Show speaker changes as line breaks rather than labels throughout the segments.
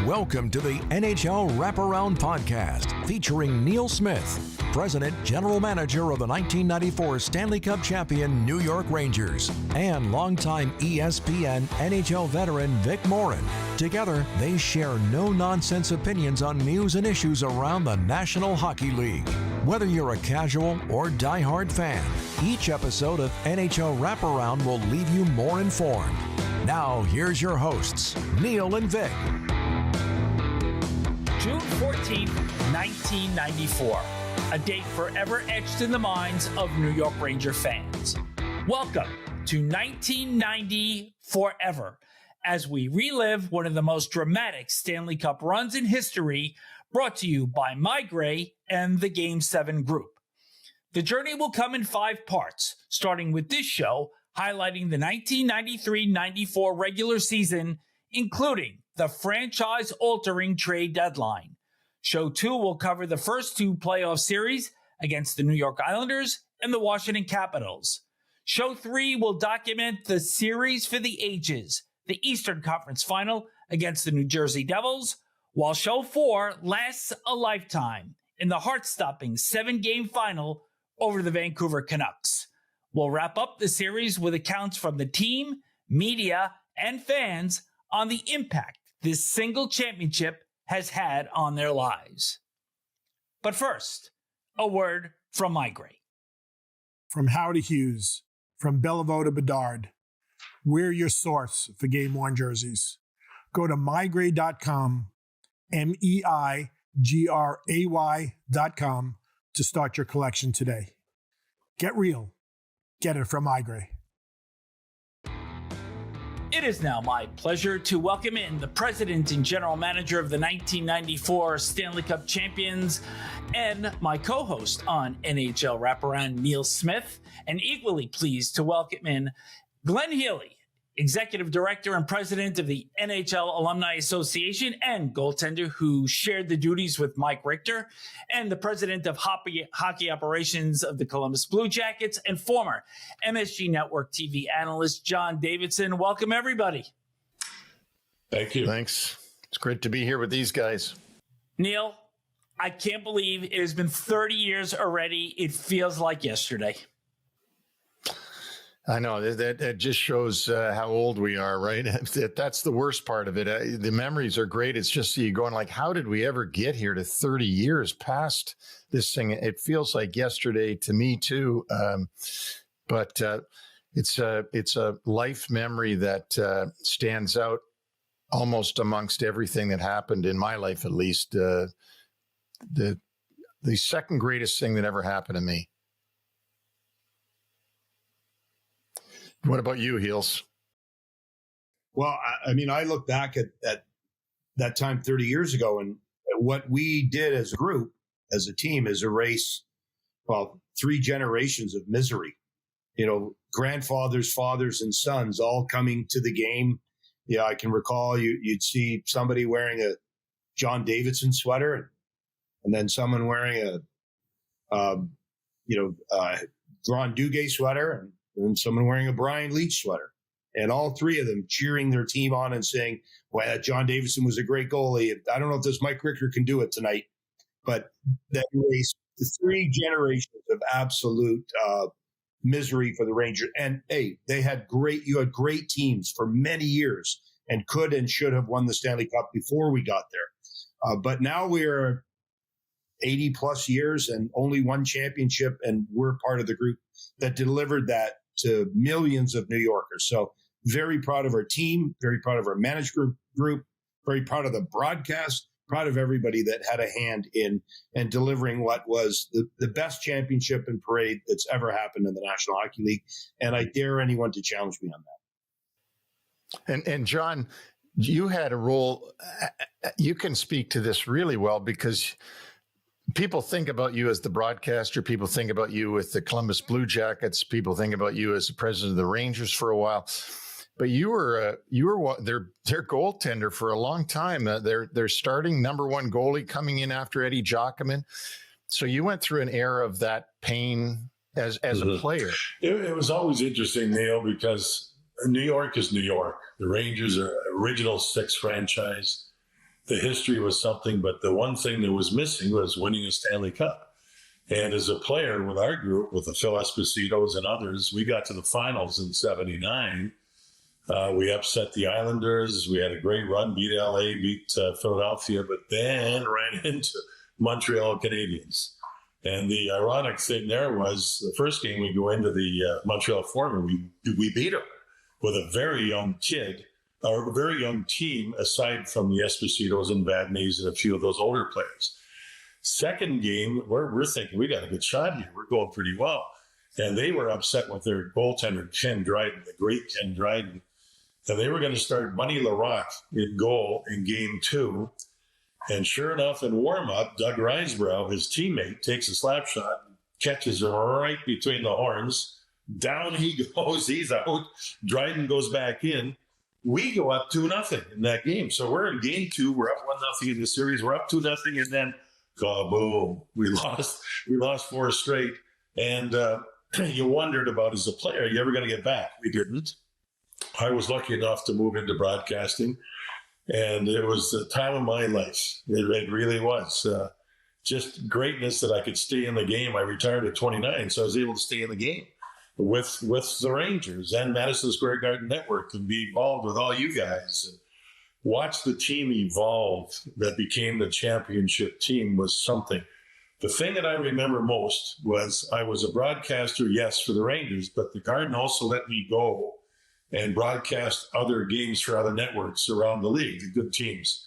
Welcome to the NHL Wraparound Podcast featuring Neil Smith, President General Manager of the 1994 Stanley Cup champion New York Rangers, and longtime ESPN NHL veteran Vic Morin. Together, they share no-nonsense opinions on news and issues around the National Hockey League. Whether you're a casual or diehard fan, each episode of NHL Wraparound will leave you more informed. Now, here's your hosts, Neil and Vic.
June 14th, 1994, a date forever etched in the minds of New York Ranger fans. Welcome to 1990 forever, as we relive one of the most dramatic Stanley Cup runs in history, brought to you by My Gray and the Game 7 Group. The journey will come in 5 parts, starting with this show highlighting the 1993-94 regular season, including the franchise-altering trade deadline. Show 2 will cover the first 2 playoff series against the New York Islanders and the Washington Capitals. Show 3 will document the series for the ages, the Eastern Conference Final against the New Jersey Devils, while Show 4 lasts a lifetime in the heart-stopping 7-game final over the Vancouver Canucks. We'll wrap up the series with accounts from the team, media, and fans on the impact this single championship has had on their lives. But first, a word from My Gray.
From Howe to Hughes, from Bellevue to Bedard, we're your source for game worn jerseys. Go to mygray.com, MEIGRAY.com to start your collection today. Get real. Get it from My Gray.
It is now my pleasure to welcome in the president and general manager of the 1994 Stanley Cup champions and my co-host on NHL Wraparound, Neil Smith, and equally pleased to welcome in Glenn Healy, executive director and president of the NHL Alumni Association and goaltender who shared the duties with Mike Richter, and the president of hockey operations of the Columbus Blue Jackets and former MSG Network TV analyst John Davidson. Welcome, everybody.
Thank you.
Thanks. It's great to be here with these guys.
Neil, I can't believe it has been 30 years already. It feels like yesterday.
I know that just shows how old we are, right? That's the worst part of it. The memories are great. It's just you going like, how did we ever get here to 30 years past this thing? It feels like yesterday to me too. But it's a life memory that stands out almost amongst everything that happened in my life, at least. The second greatest thing that ever happened to me. What about you, Heels?
Well, I mean, I look back at that time 30 years ago, and what we did as a group, as a team, is erase, 3 generations of misery. You know, grandfathers, fathers, and sons all coming to the game. Yeah, I can recall you'd see somebody wearing a John Davidson sweater, and then someone wearing a Ron Duguay sweater, and someone wearing a Brian Leetch sweater, and all 3 of them cheering their team on and saying, well, that John Davidson was a great goalie. I don't know if this Mike Richter can do it tonight, but that was the 3 generations of absolute misery for the Rangers. And hey, you had great teams for many years and could and should have won the Stanley Cup before we got there. But now we're 80 plus years and only 1 championship, and we're part of the group that delivered that to millions of New Yorkers. So very proud of our team, very proud of our management group, very proud of the broadcast, proud of everybody that had a hand in and delivering what was the best championship and parade that's ever happened in the National Hockey League. And I dare anyone to challenge me on that.
And John, you had a role. You can speak to this really well because people think about you as the broadcaster. People think about you with the Columbus Blue Jackets. People think about you as the president of the Rangers for a while. But you were their goaltender for a long time. Their starting number 1 goalie coming in after Eddie Jockeman. So you went through an era of that pain as a player.
It was always interesting, Neil, because New York is New York. The Rangers are original 6 franchise. the history was something, but the one thing that was missing was winning a Stanley Cup. And as a player with our group, with the Phil Espositos and others, we got to the finals in 79. We upset the Islanders. We had a great run, beat LA, beat Philadelphia, but then ran into Montreal Canadiens. And the ironic thing there was the first game we go into the Montreal Forum, we beat them with a very young kid, or a very young team, aside from the Espositos and Vadnais and a few of those older players. Second game, we're thinking we got a good shot here. We're going pretty well. And they were upset with their goaltender, Ken Dryden, the great Ken Dryden. And they were going to start Bunny Larocque in goal in game 2. And sure enough, in warm-up, Doug Risebrough, his teammate, takes a slap shot, catches him right between the horns. Down he goes. He's out. Dryden goes back in. We go up 2-0 in that game. So we're in game 2. We're up 1-0 in the series. We're up 2-0, and then kaboom! We lost 4 straight. And you wondered about, as a player, are you ever going to get back? We didn't. I was lucky enough to move into broadcasting. And it was the time of my life. It really was. Just greatness that I could stay in the game. I retired at 29, so I was able to stay in the game with the Rangers and Madison Square Garden Network and be involved with all you guys. And watch the team evolve that became the championship team was something. The thing that I remember most was I was a broadcaster, yes, for the Rangers, but the Garden also let me go and broadcast other games for other networks around the league, the good teams.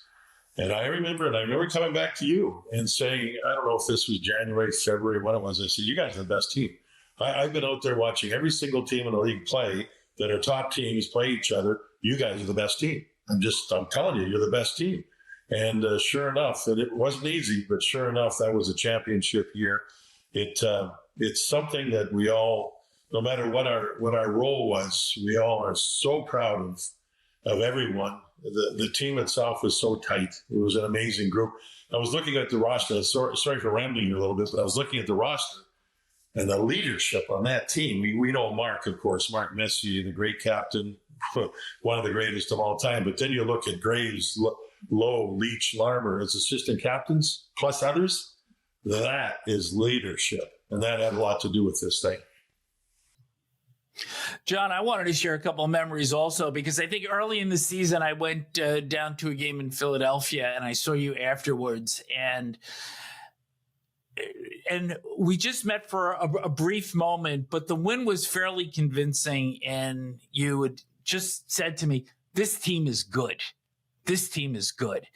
And I remember coming back to you and saying, I don't know if this was January, February, when it was, I said, you guys are the best team. I've been out there watching every single team in the league play, that are top teams play each other. You guys are the best team. I'm telling you, you're the best team. And sure enough, and it wasn't easy, but sure enough, that was a championship year. It's something that we all, no matter what our role was, we all are so proud of everyone. The team itself was so tight. It was an amazing group. I was looking at the roster. Sorry for rambling here a little bit, but I was looking at the roster and the leadership on that team. We know Mark, of course, Mark Messier, the great captain, one of the greatest of all time. But then you look at Graves, Lowe, Leetch, Larmer as assistant captains, plus others. That is leadership, and that had a lot to do with this thing.
John, I wanted to share a couple of memories also, because I think early in the season I went down to a game in Philadelphia and I saw you afterwards, and we just met for a brief moment, but the win was fairly convincing, and you had just said to me, this team is good. This team is good.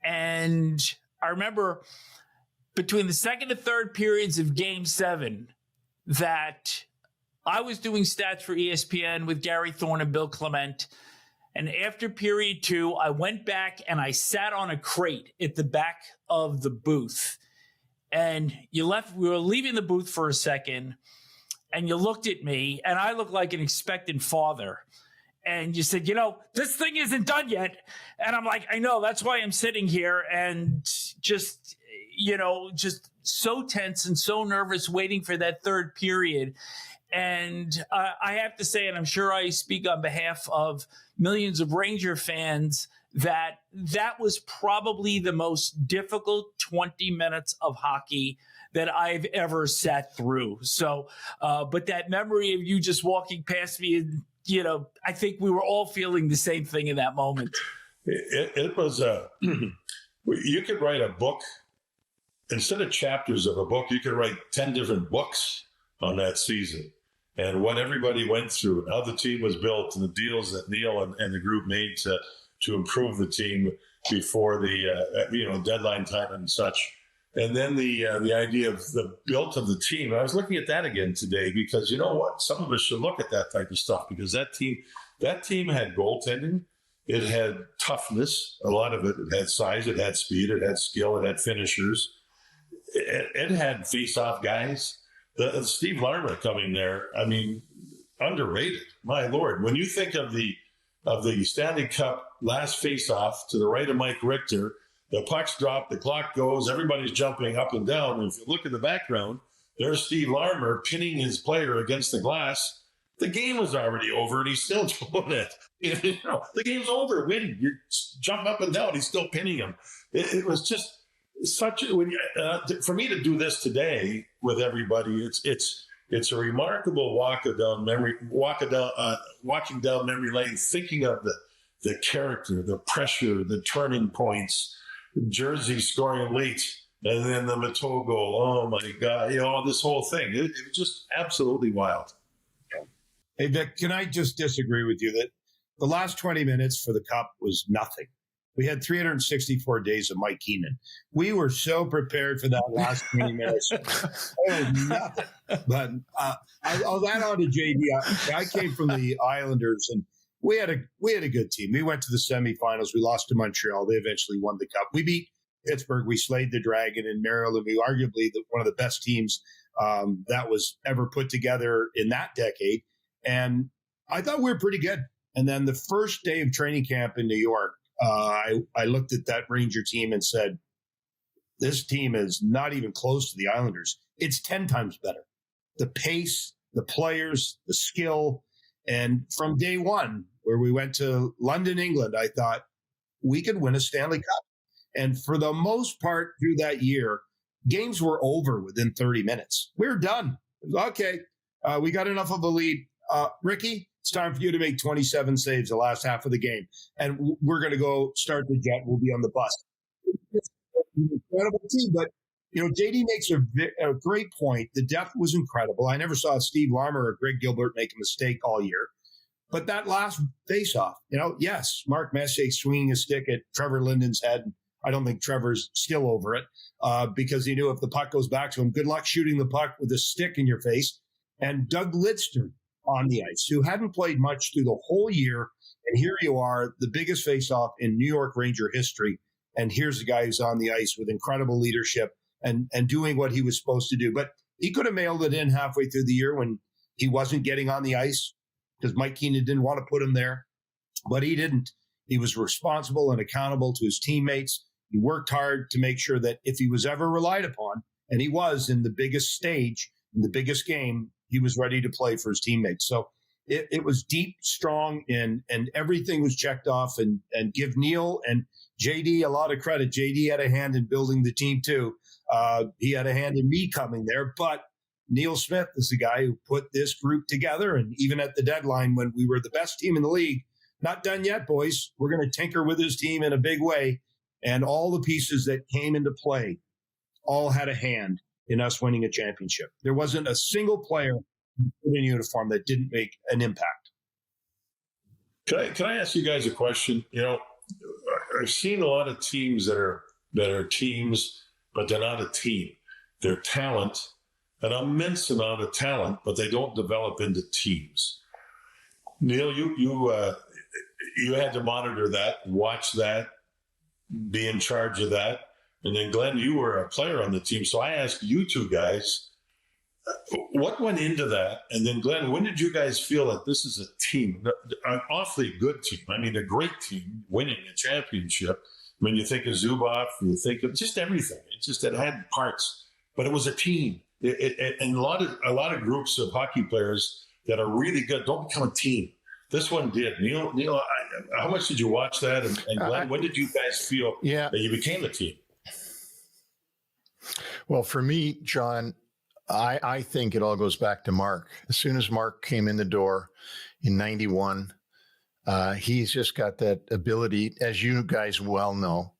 And I remember between the second and third periods of Game 7 that I was doing stats for ESPN with Gary Thorne and Bill Clement. And after period 2, I went back and I sat on a crate at the back of the booth. And we were leaving the booth for a second, and you looked at me, and I looked like an expectant father. And you said, this thing isn't done yet. And I'm like, I know, that's why I'm sitting here, and just so tense and so nervous waiting for that third period. And I have to say, and I'm sure I speak on behalf of millions of Ranger fans, that was probably the most difficult 20 minutes of hockey that I've ever sat through. So, but that memory of you just walking past me, and, I think we were all feeling the same thing in that moment.
It was, you could write a book, instead of chapters of a book, you could write 10 different books on that season. And what everybody went through, how the team was built, and the deals that Neil and the group made to improve the team before the deadline time and such. And then the idea of the build of the team. I was looking at that again today, because you know what? Some of us should look at that type of stuff, because that team had goaltending. It had toughness, a lot of it. It had size, it had speed, it had skill, it had finishers. It had face-off guys. Steve Larmer coming there, underrated. My Lord, when you think of the Stanley Cup last face-off to the right of Mike Richter, the puck's dropped, the clock goes, everybody's jumping up and down. And if you look at the background, there's Steve Larmer pinning his player against the glass. The game was already over, and he's still doing it. You know, the game's over. Win. You jump up and down. He's still pinning him. It was just such for me to do this today with everybody. It's a remarkable watching down memory lane, thinking of the character, the pressure, the turning points, Jersey scoring late, and then the Matteau goal. Oh my God! This whole thing. It was just absolutely wild.
Hey Vic, can I just disagree with you that the last 20 minutes for the Cup was nothing? We had 364 days of Mike Keenan. We were so prepared for that last 20 minutes. It was nothing. But I'll add on to JD. I came from the Islanders, and we had a good team. We went to the semifinals. We lost to Montreal. They eventually won the Cup. We beat Pittsburgh. We slayed the Dragon in Maryland. We arguably one of the best teams that was ever put together in that decade. And I thought we were pretty good. And then the first day of training camp in New York, I looked at that Ranger team and said, this team is not even close to the Islanders. It's 10 times better. The pace, the players, the skill. And from day one, where we went to London, England, I thought we could win a Stanley Cup. And for the most part through that year, games were over within 30 minutes. We were done. It was, okay, we got enough of a lead. Ricky, it's time for you to make 27 saves the last half of the game. And we're going to go start the jet. We'll be on the bus. It's an incredible team. But, JD makes a great point. The depth was incredible. I never saw Steve Larmer or Greg Gilbert make a mistake all year. But that last face-off, yes, Mark Messier swinging a stick at Trevor Linden's head. I don't think Trevor's still over it because he knew if the puck goes back to him, good luck shooting the puck with a stick in your face. And Doug Lidster on the ice, who hadn't played much through the whole year. And here you are, the biggest face-off in New York Ranger history. And here's a guy who's on the ice with incredible leadership and doing what he was supposed to do. But he could have mailed it in halfway through the year when he wasn't getting on the ice because Mike Keenan didn't want to put him there. But he didn't. He was responsible and accountable to his teammates. He worked hard to make sure that if he was ever relied upon, and he was in the biggest stage, in the biggest game, he was ready to play for his teammates. So it was deep, strong, and everything was checked off. And give Neil and JD a lot of credit. JD had a hand in building the team too. He had a hand in me coming there. But Neil Smith is the guy who put this group together. And even at the deadline, when we were the best team in the league, not done yet, boys. We're going to tinker with his team in a big way. And all the pieces that came into play all had a hand in us winning a championship. There wasn't a single player in uniform that didn't make an impact.
Can I ask you guys a question? I've seen a lot of teams that are teams, but they're not a team. They're talent, an immense amount of talent, but they don't develop into teams. Neil, you had to monitor that, watch that, be in charge of that. And then, Glenn, you were a player on the team. So I asked you two guys, what went into that? And then, Glenn, when did you guys feel that this is a team, an awfully good team? I mean, a great team winning a championship. When you think of Zubov, you think of just everything. It had parts, but it was a team. And a lot of groups of hockey players that are really good don't become a team. This one did. Neil, how much did you watch that? And Glenn, when did you guys feel that you became a team?
Well, for me, John, I think it all goes back to Mark. As soon as Mark came in the door in 91, he's just got that ability, as you guys well know,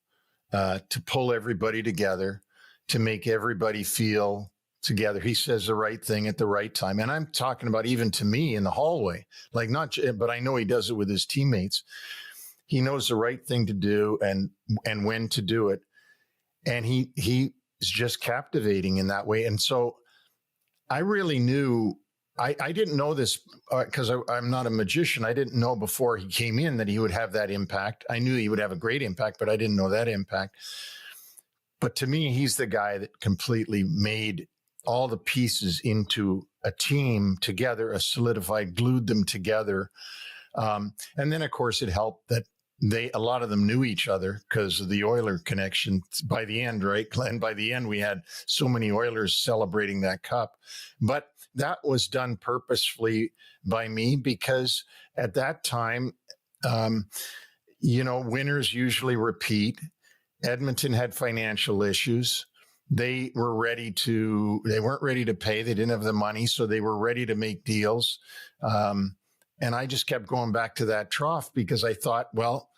to pull everybody together, to make everybody feel together. He says the right thing at the right time. And I'm talking about even to me in the hallway, but I know he does it with his teammates. He knows the right thing to do and when to do it. And he is just captivating in that way. And so I really knew, I didn't know this because I'm not a magician. I didn't know before he came in that he would have that impact. I knew he would have a great impact, but I didn't know that impact. But to me, he's the guy that completely made all the pieces into a team together, glued them together. And then, of course, it helped that a lot of them knew each other because of the Oiler connection. By the end, right, Glenn? By the end, we had so many Oilers celebrating that cup. But that was done purposefully by me because at that time, winners usually repeat. Edmonton had financial issues. They weren't ready to pay. They didn't have the money, so they were ready to make deals. And I just kept going back to that trough because I thought, well,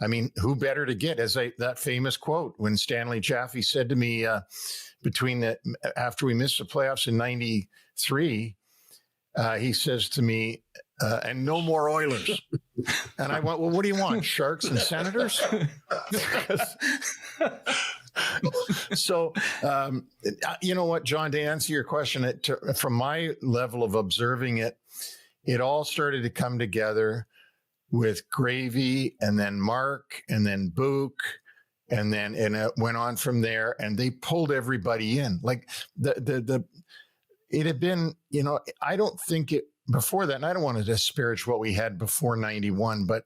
I mean, who better to get? That famous quote when Stanley Chaffee said to me after we missed the playoffs in '93, he says to me, and no more Oilers. And I went, well, what do you want? Sharks and Senators? So, you know what, John, to answer your question, from my level of observing it, it all started to come together with Gravy and then Mark and then Book. And it went on from there, and they pulled everybody in. Like it had been, I don't think it before that, and I don't want to disparage what we had before 91, but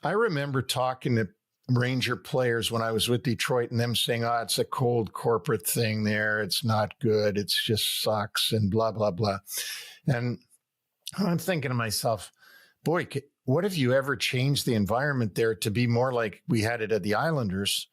I remember talking to Ranger players when I was with Detroit and them saying, it's a cold corporate thing there. It's not good. It's just sucks and blah, blah, blah. And I'm thinking to myself, boy, what if you ever changed the environment there to be more like we had it at the Islanders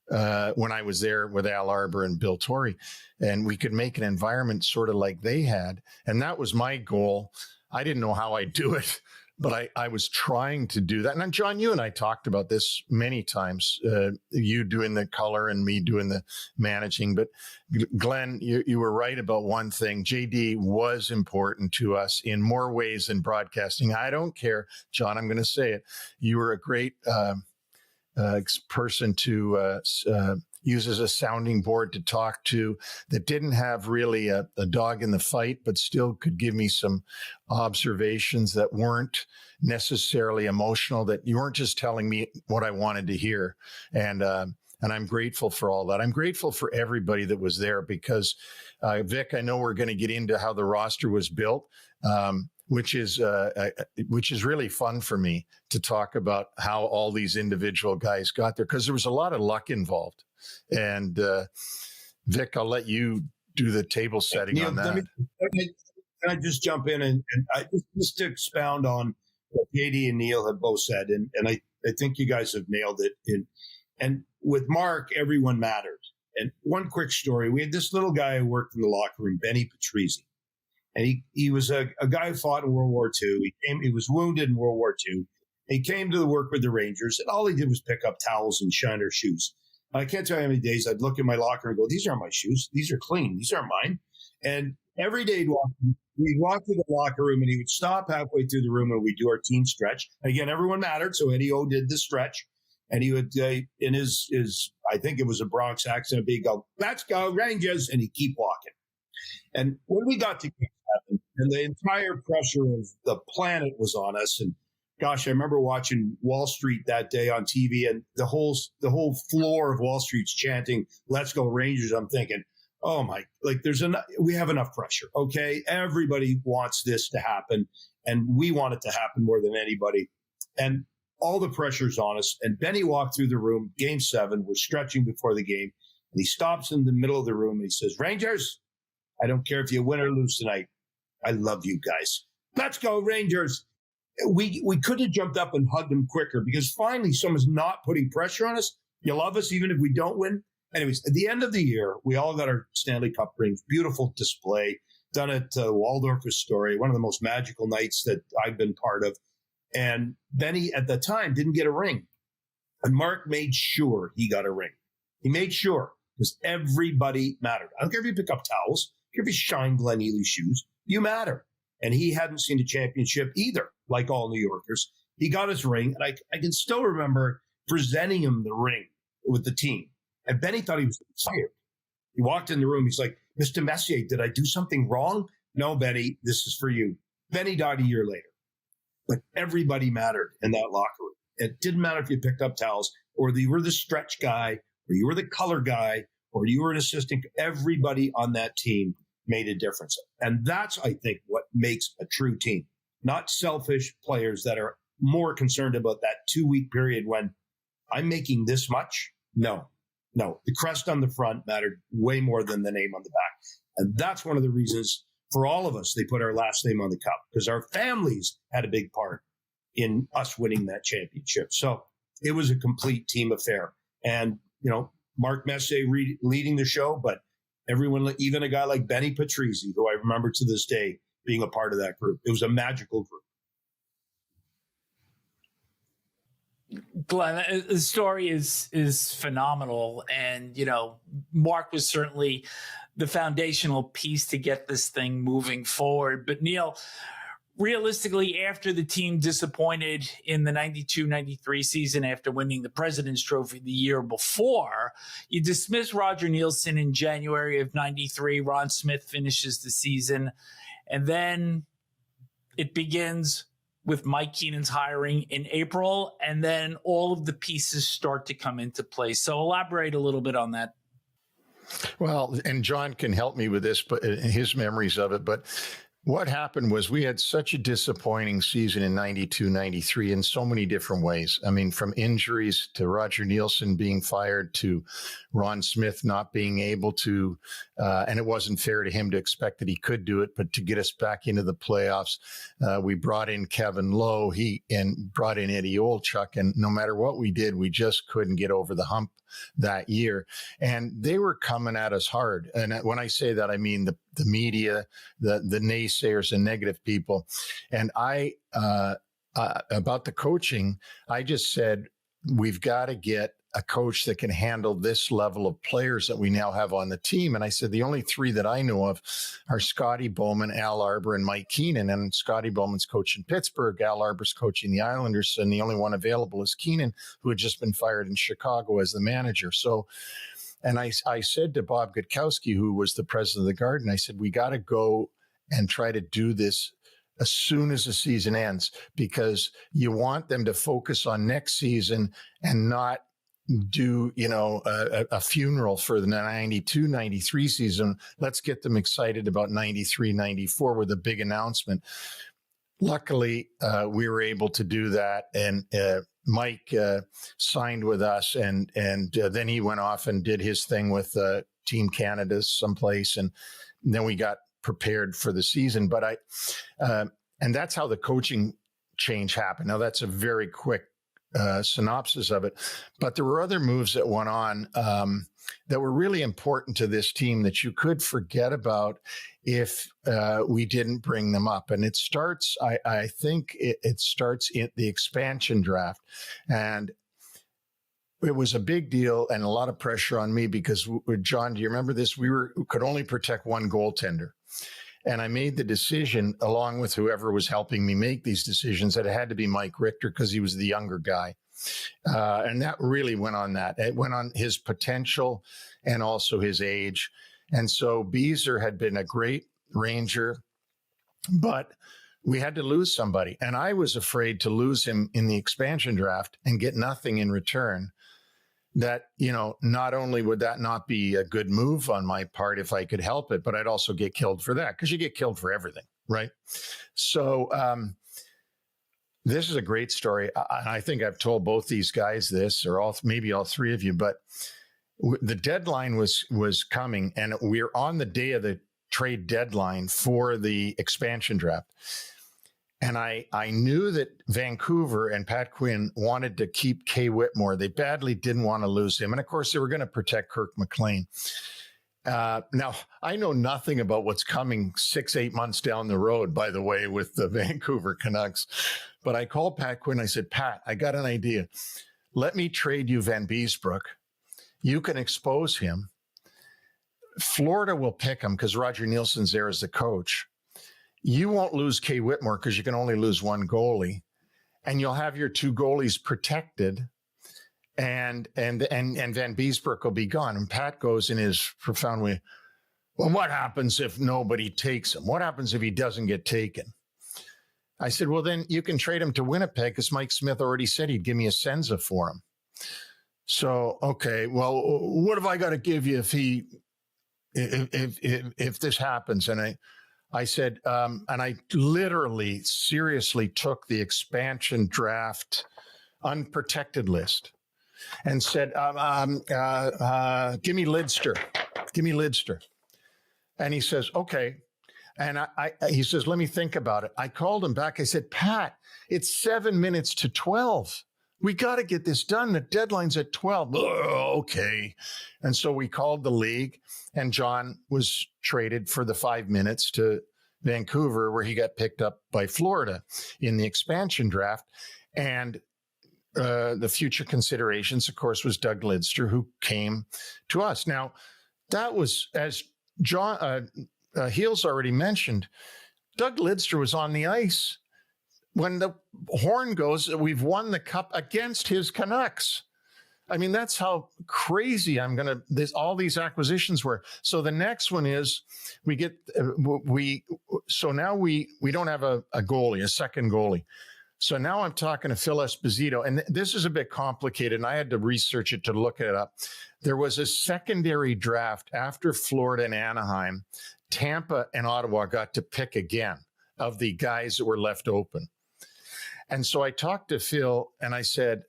when I was there with Al Arbour and Bill Torrey, and we could make an environment sort of like they had. And that was my goal. I didn't know how I'd do it, but I was trying to do that. And then, John, you and I talked about this many times, you doing the color and me doing the managing. But Glenn, you were right about one thing. JD was important to us in more ways than broadcasting. I don't care, John, I'm going to say it. You were a great person to use as a sounding board to talk to that didn't have really a dog in the fight, but still could give me some observations that weren't necessarily emotional, that you weren't just telling me what I wanted to hear. And I'm grateful for all that. I'm grateful for everybody that was there because, Vic, I know we're going to get into how the roster was built, which is really fun for me to talk about how all these individual guys got there, because there was a lot of luck involved. And Vic, I'll let you do the table setting Neil, on that.
Can I just jump in and just to expound on what JD and Neil have both said, and I think you guys have nailed it. And with Mark, everyone mattered. And one quick story: we had this little guy who worked in the locker room, Benny Patrisse. And he was a guy who fought in World War II. He was wounded in World War II. He came to work with the Rangers, and all he did was pick up towels and shine our shoes. I can't tell you how many days I'd look in my locker and go, these aren't my shoes. These are clean. These aren't mine. And every day we'd walk through the locker room, and he would stop halfway through the room, and we'd do our team stretch. Again, everyone mattered, so Eddie O did the stretch. And he would, in his I think it was a Bronx accent, he'd go, let's go, Rangers, and he'd keep walking. And when we got to Game 7, and the entire pressure of the planet was on us, and gosh, I remember watching Wall Street that day on TV, and the whole floor of Wall Street's chanting, let's go Rangers. I'm thinking, oh my, like we have enough pressure. Okay. Everybody wants this to happen, and we want it to happen more than anybody. And all the pressure's on us. And Benny walked through the room, Game 7, we're stretching before the game, and he stops in the middle of the room and he says, Rangers, I don't care if you win or lose tonight. I love you guys. Let's go Rangers. We could have jumped up and hugged him quicker, because finally someone's not putting pressure on us. You love us even if we don't win. Anyways, at the end of the year, we all got our Stanley Cup rings. Beautiful display done at Waldorf Astoria, one of the most magical nights that I've been part of. And Benny at the time didn't get a ring. And Mark made sure he got a ring. He made sure, because everybody mattered. I don't care if you pick up towels. I don't care if you shine Glenn Healy's shoes. You matter. And he hadn't seen a championship either, like all New Yorkers. He got his ring, and I can still remember presenting him the ring with the team. And Benny thought he was fired. He walked in the room. He's like, Mr. Messier, did I do something wrong? No, Benny, this is for you. Benny died a year later. But everybody mattered in that locker room. It didn't matter if you picked up towels, or you were the stretch guy, or you were the color guy, or you were an assistant. Everybody on that team made a difference. And that's, I think, what makes a true team. Not selfish players that are more concerned about that 2-week period when I'm making this much. No, the crest on the front mattered way more than the name on the back. And that's one of the reasons for all of us, they put our last name on the cup, because our families had a big part in us winning that championship. So it was a complete team affair. And, Mark Messier leading the show, but everyone, even a guy like Benny Patrisse, who I remember to this day being a part of that group. It was a magical group.
Glenn, the story is phenomenal. And, Mark was certainly the foundational piece to get this thing moving forward. But Neil, realistically, after the team disappointed in the 92-93 season after winning the President's Trophy the year before, you dismiss Roger Neilson in January of 93. Ron Smith finishes the season. And then it begins with Mike Keenan's hiring in April, and then all of the pieces start to come into place. So elaborate a little bit on that.
Well, and John can help me with this, but his memories of it. But what happened was we had such a disappointing season in 92-93 in so many different ways. I mean, from injuries to Roger Neilson being fired to Ron Smith not being able to, and it wasn't fair to him to expect that he could do it, but to get us back into the playoffs, we brought in Kevin Lowe, and brought in Eddie Olchuk, and no matter what we did, we just couldn't get over the hump that year. And they were coming at us hard. And when I say that, I mean the media, the naysayers and negative people. And about the coaching, I just said, we've got to get a coach that can handle this level of players that we now have on the team. And I said, the only three that I know of are Scotty Bowman, Al Arbour, and Mike Keenan. And Scotty Bowman's coaching Pittsburgh, Al Arbour's coaching the Islanders, and the only one available is Keenan, who had just been fired in Chicago as the manager. So, and I said to Bob Gutkowski, who was the president of the Garden, I said, we got to go and try to do this as soon as the season ends, because you want them to focus on next season and not do, a funeral for the 92-93 season. Let's get them excited about 93-94 with a big announcement. Luckily, we were able to do that. And Mike signed with us, and then he went off and did his thing with Team Canada someplace. And then we got prepared for the season. But and that's how the coaching change happened. Now, that's a very quick synopsis of it, but there were other moves that went on that were really important to this team that you could forget about if we didn't bring them up. And it starts, I think it starts in the expansion draft. And it was a big deal and a lot of pressure on me because, John, do you remember this? We could only protect one goaltender. And I made the decision, along with whoever was helping me make these decisions, that it had to be Mike Richter because he was the younger guy. And that really went on that. It went on his potential and also his age. And so Beezer had been a great Ranger, but we had to lose somebody. And I was afraid to lose him in the expansion draft and get nothing in return. That, not only would that not be a good move on my part if I could help it, but I'd also get killed for that, because you get killed for everything, right? So this is a great story. I think I've told both these guys this, or maybe all three of you, but the deadline was coming, and we're on the day of the trade deadline for the expansion draft. And I knew that Vancouver and Pat Quinn wanted to keep Kay Whitmore. They badly didn't want to lose him. And of course, they were going to protect Kirk McLean. Now, I know nothing about what's coming 6-8 months down the road, by the way, with the Vancouver Canucks. But I called Pat Quinn. I said, Pat, I got an idea. Let me trade you Vanbiesbrouck. You can expose him. Florida will pick him because Roger Neilson's there as the coach. You won't lose Kay Whitmore because you can only lose one goalie, and you'll have your two goalies protected, and Vanbiesbrouck will be gone. And Pat goes in his profound way, well, what happens if nobody takes him? What happens if he doesn't get taken? I said, well, then you can trade him to Winnipeg because Mike Smith already said he'd give me a Senza for him. So, okay, well, what have I got to give you if this happens? And I said, and I literally, seriously took the expansion draft unprotected list and said, give me Lidster. Give me Lidster. And he says, okay. And he says, let me think about it. I called him back. I said, Pat, it's 7 minutes to 12. We got to get this done. The deadline's at 12. Oh, okay. And so we called the league, and John was traded for the 5 minutes to Vancouver, where he got picked up by Florida in the expansion draft. And the future considerations, of course, was Doug Lidster, who came to us. Now, that was, as John Heels already mentioned, Doug Lidster was on the ice when the horn goes, we've won the cup against his Canucks. I mean, that's how crazy all these acquisitions were. So the next one is so now we don't have a goalie, a second goalie. So now I'm talking to Phil Esposito, and this is a bit complicated, and I had to research it to look it up. There was a secondary draft after Florida and Anaheim. Tampa and Ottawa got to pick again of the guys that were left open. And so I talked to Phil, and I said,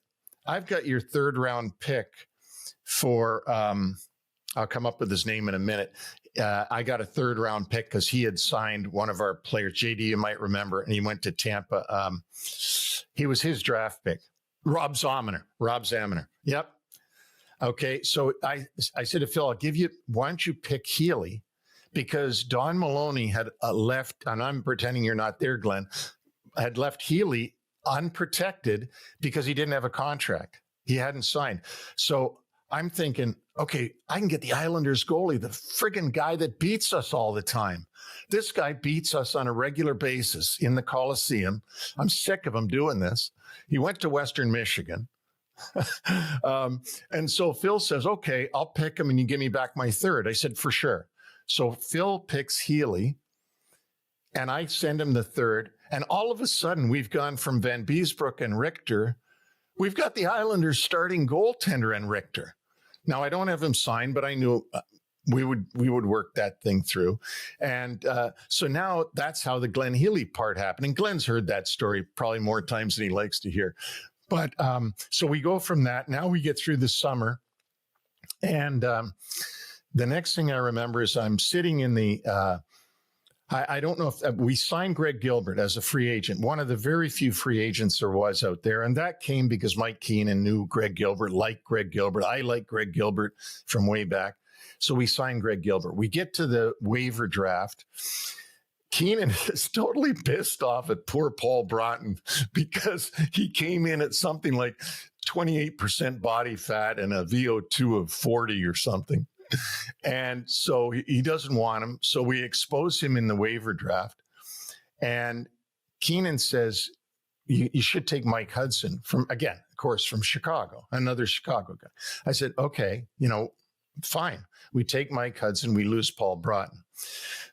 I've got your third round pick for, I'll come up with his name in a minute. I got a third round pick because he had signed one of our players, JD, you might remember, and he went to Tampa. He was his draft pick, Rob Zaminer. Yep. Okay. So I said to Phil, why don't you pick Healy? Because Don Maloney had left, and I'm pretending you're not there, Glenn, had left Healy unprotected because he didn't have a contract. He hadn't signed. So I'm thinking, okay, I can get the Islanders goalie, the friggin' guy that beats us all the time. This guy beats us on a regular basis in the Coliseum. I'm sick of him doing this. He went to Western Michigan. And so Phil says, okay, I'll pick him and you give me back my third. I said, for sure. So Phil picks Healy and I send him the third. And all of a sudden, we've gone from Vanbiesbrouck and Richter. We've got the Islanders starting goaltender and Richter. Now, I don't have him signed, but I knew we would work that thing through. And so now that's how the Glenn Healy part happened. And Glenn's heard that story probably more times than he likes to hear. But so we go from that. Now we get through the summer. And the next thing I remember is I'm sitting in the I don't know if we signed Greg Gilbert as a free agent, one of the very few free agents there was out there. And that came because Mike Keenan knew Greg Gilbert, liked Greg Gilbert. I like Greg Gilbert from way back. So we signed Greg Gilbert. We get to the waiver draft. Keenan is totally pissed off at poor Paul Broughton because he came in at something like 28% body fat and a VO2 of 40 or something. And so he doesn't want him. So we expose him in the waiver draft. And Keenan says, you should take Mike Hudson from Chicago, another Chicago guy. I said, okay, fine. We take Mike Hudson. We lose Paul Broughton.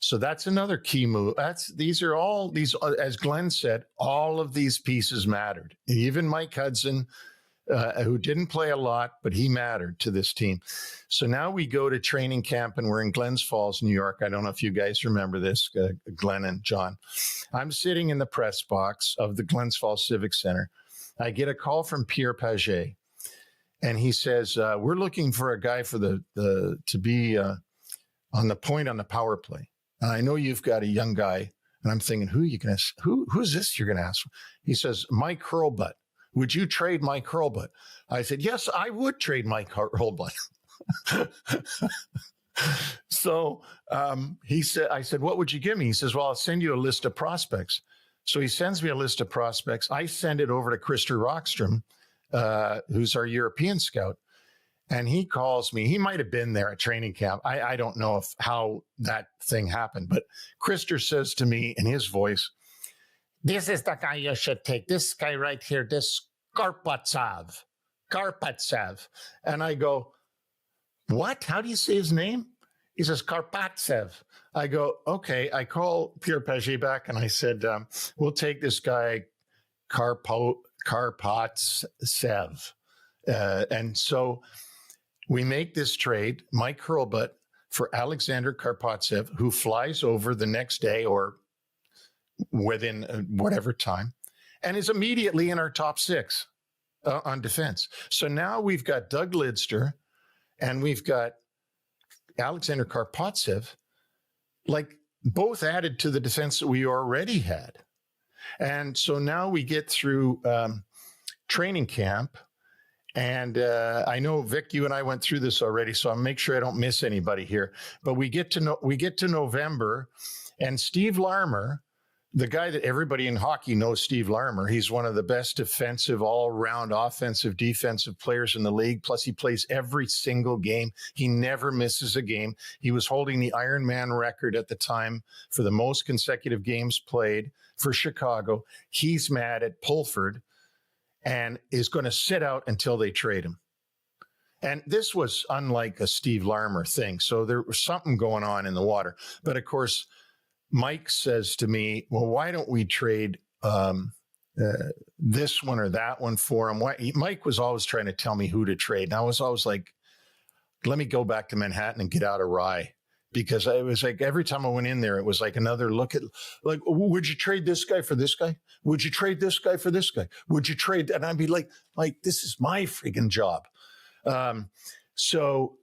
So that's another key move. These are all, as Glenn said, all of these pieces mattered. Even Mike Hudson, who didn't play a lot, but he mattered to this team. So now we go to training camp and we're in Glens Falls, New York. I don't know if you guys remember this, Glenn and John. I'm sitting in the press box of the Glens Falls Civic Center. I get a call from Pierre Paget, and he says, we're looking for a guy for to be on the point on the power play. And I know you've got a young guy, and I'm thinking, who's this you're going to ask for? He says, Mike Hurlbutt. Would you trade Mike Hurlbutt? I said, yes, I would trade Mike Hurlbutt. So I said, what would you give me? He says, well, I'll send you a list of prospects. So he sends me a list of prospects. I send it over to Christer Rockstrom, who's our European scout. And he calls me. He might have been there at training camp. I don't know how that thing happened. But Christer says to me in his voice, this is the guy you should take. This guy right here, this Karpovtsev. And I go, what? How do you say his name? He says, Karpovtsev. I go, okay. I call Pierre Paget back and I said, we'll take this guy, Karpovtsev. And so we make this trade. Mike Hurlbutt for Alexander Karpovtsev, who flies over the next day or within whatever time, and is immediately in our top 6 on defense. So now we've got Doug Lidster and we've got Alexander Karpovtsev, like both added to the defense that we already had. And so now we get through training camp. And I know, Vic, you and I went through this already, so I'll make sure I don't miss anybody here. But we get to November, and Steve Larmer, the guy that everybody in hockey knows, Steve Larmer, he's one of the best defensive, all-around offensive, defensive players in the league. Plus, he plays every single game. He never misses a game. He was holding the Iron Man record at the time for the most consecutive games played for Chicago. He's mad at Pulford and is going to sit out until they trade him. And this was unlike a Steve Larmer thing. So there was something going on in the water. But of course, Mike says to me, well, why don't we trade this one or that one for him? Mike was always trying to tell me who to trade. And I was always like, let me go back to Manhattan and get out of Rye. Because it was like every time I went in there, it was like another look at, like, would you trade this guy for this guy? Would you trade this guy for this guy? Would you trade? And I'd be like, this is my freaking job. So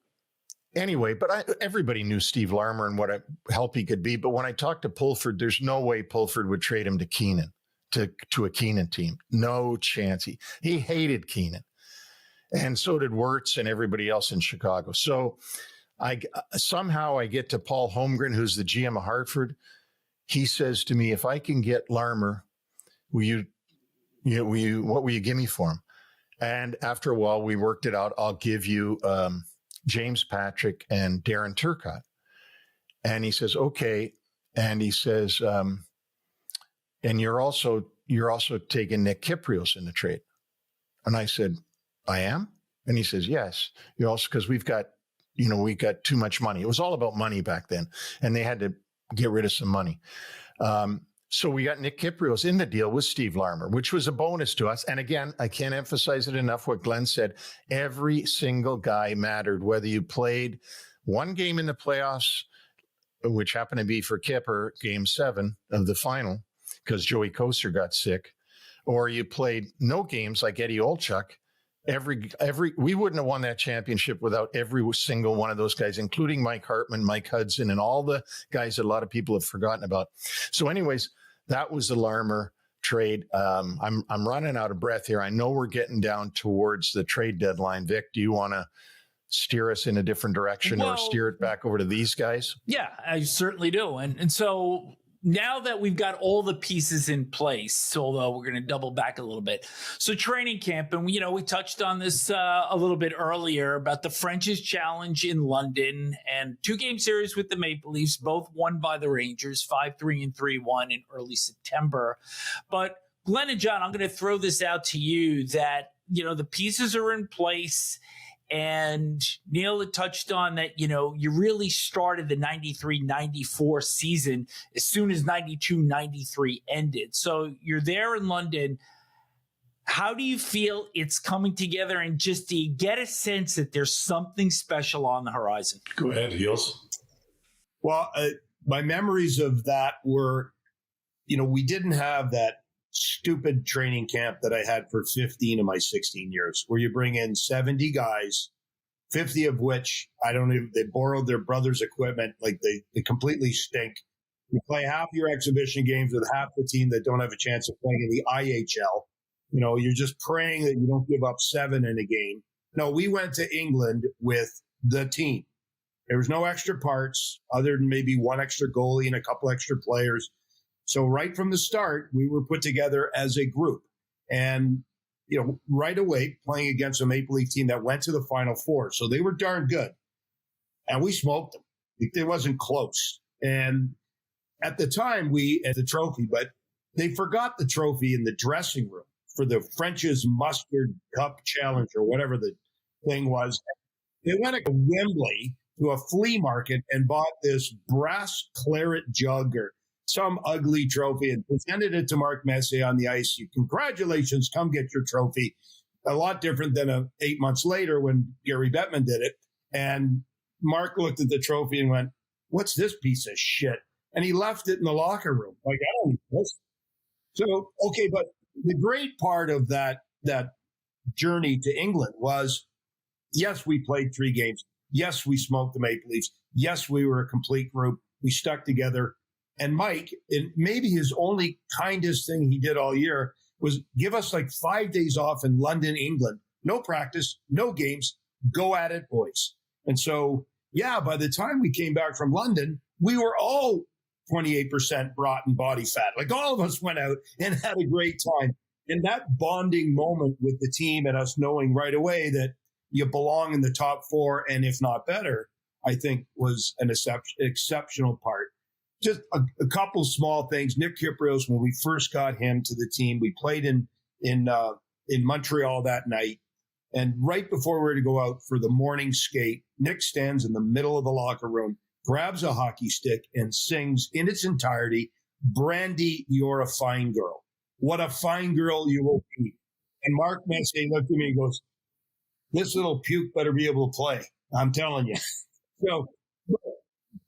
anyway, but everybody knew Steve Larmer and what a help he could be. But when I talked to Pulford, there's no way Pulford would trade him to Keenan, to a Keenan team. No chance. He hated Keenan. And so did Wirtz and everybody else in Chicago. So somehow I get to Paul Holmgren, who's the GM of Hartford. He says to me, if I can get Larmer, what will you give me for him? And after a while, we worked it out. I'll give you James Patrick and Darren Turcotte. And he says, okay. And he says, and you're also taking Nick Kyprios in the trade. And I said, I am? And he says, yes. You also, because we got too much money. It was all about money back then, and they had to get rid of some money. So we got Nick Kyprios in the deal with Steve Larmer, which was a bonus to us. And again, I can't emphasize it enough what Glenn said. Every single guy mattered, whether you played one game in the playoffs, which happened to be for Kipper, game 7 of the final, because Joey Koster got sick, or you played no games like Eddie Olchuk. We wouldn't have won that championship without every single one of those guys, including Mike Hartman, Mike Hudson, and all the guys that a lot of people have forgotten about. So anyways, that was the Larmer trade. I'm running out of breath here. I know we're getting down towards the trade deadline. Vic, do you want to steer us in a different direction or steer it back over to these guys?
Yeah, I certainly do. And so now that we've got all the pieces in place, although we're going to double back a little bit. So training camp, and we touched on this a little bit earlier about the French's Challenge in London and 2-game series with the Maple Leafs, both won by the Rangers, 5-3 and 3-1 in early September. But Glenn and John, I'm going to throw this out to you that, the pieces are in place. And Neil had touched on that, you really started the 93-94 season as soon as 92-93 ended. So you're there in London. How do you feel it's coming together? And just do you get a sense that there's something special on the horizon?
Go ahead, Heels.
Well, my memories of that were, we didn't have that stupid training camp that I had for 15 of my 16 years, where you bring in 70 guys, 50 of which they borrowed their brother's equipment, like they completely stink. You play half your exhibition games with half the team that don't have a chance of playing in the IHL. You're just praying that you don't give up 7 in a game. No, we went to England with the team. There was no extra parts other than maybe one extra goalie and a couple extra players. So right from the start, we were put together as a group, and, right away playing against a Maple Leaf team that went to the Final Four. So they were darn good, and we smoked them. It wasn't close. And at the time we had the trophy, but they forgot the trophy in the dressing room for the French's Mustard Cup Challenge or whatever the thing was. They went to Wembley to a flea market and bought this brass claret jug or some ugly trophy and presented it to Mark Messier on the ice. Congratulations, come get your trophy. A lot different than 8 months later when Gary Bettman did it. And Mark looked at the trophy and went, "What's this piece of shit?" And he left it in the locker room. Like, I don't know. So, okay, but the great part of that journey to England was, yes, we played 3 games. Yes, we smoked the Maple Leafs. Yes, we were a complete group. We stuck together. And Mike, and maybe his only kindest thing he did all year was give us like 5 days off in London, England. No practice, no games. Go at it, boys. And so, yeah, by the time we came back from London, we were all 28% brought in body fat. Like, all of us went out and had a great time. And that bonding moment with the team and us knowing right away that you belong in the top 4, and if not better, I think was an exceptional part. Just a couple small things. Nick Kypreos, when we first got him to the team, we played in Montreal that night. And right before we were to go out for the morning skate, Nick stands in the middle of the locker room, grabs a hockey stick, and sings in its entirety, "Brandy, you're a fine girl. What a fine girl you will be." And Mark Messier looked at me and goes, "This little puke better be able to play. I'm telling you." So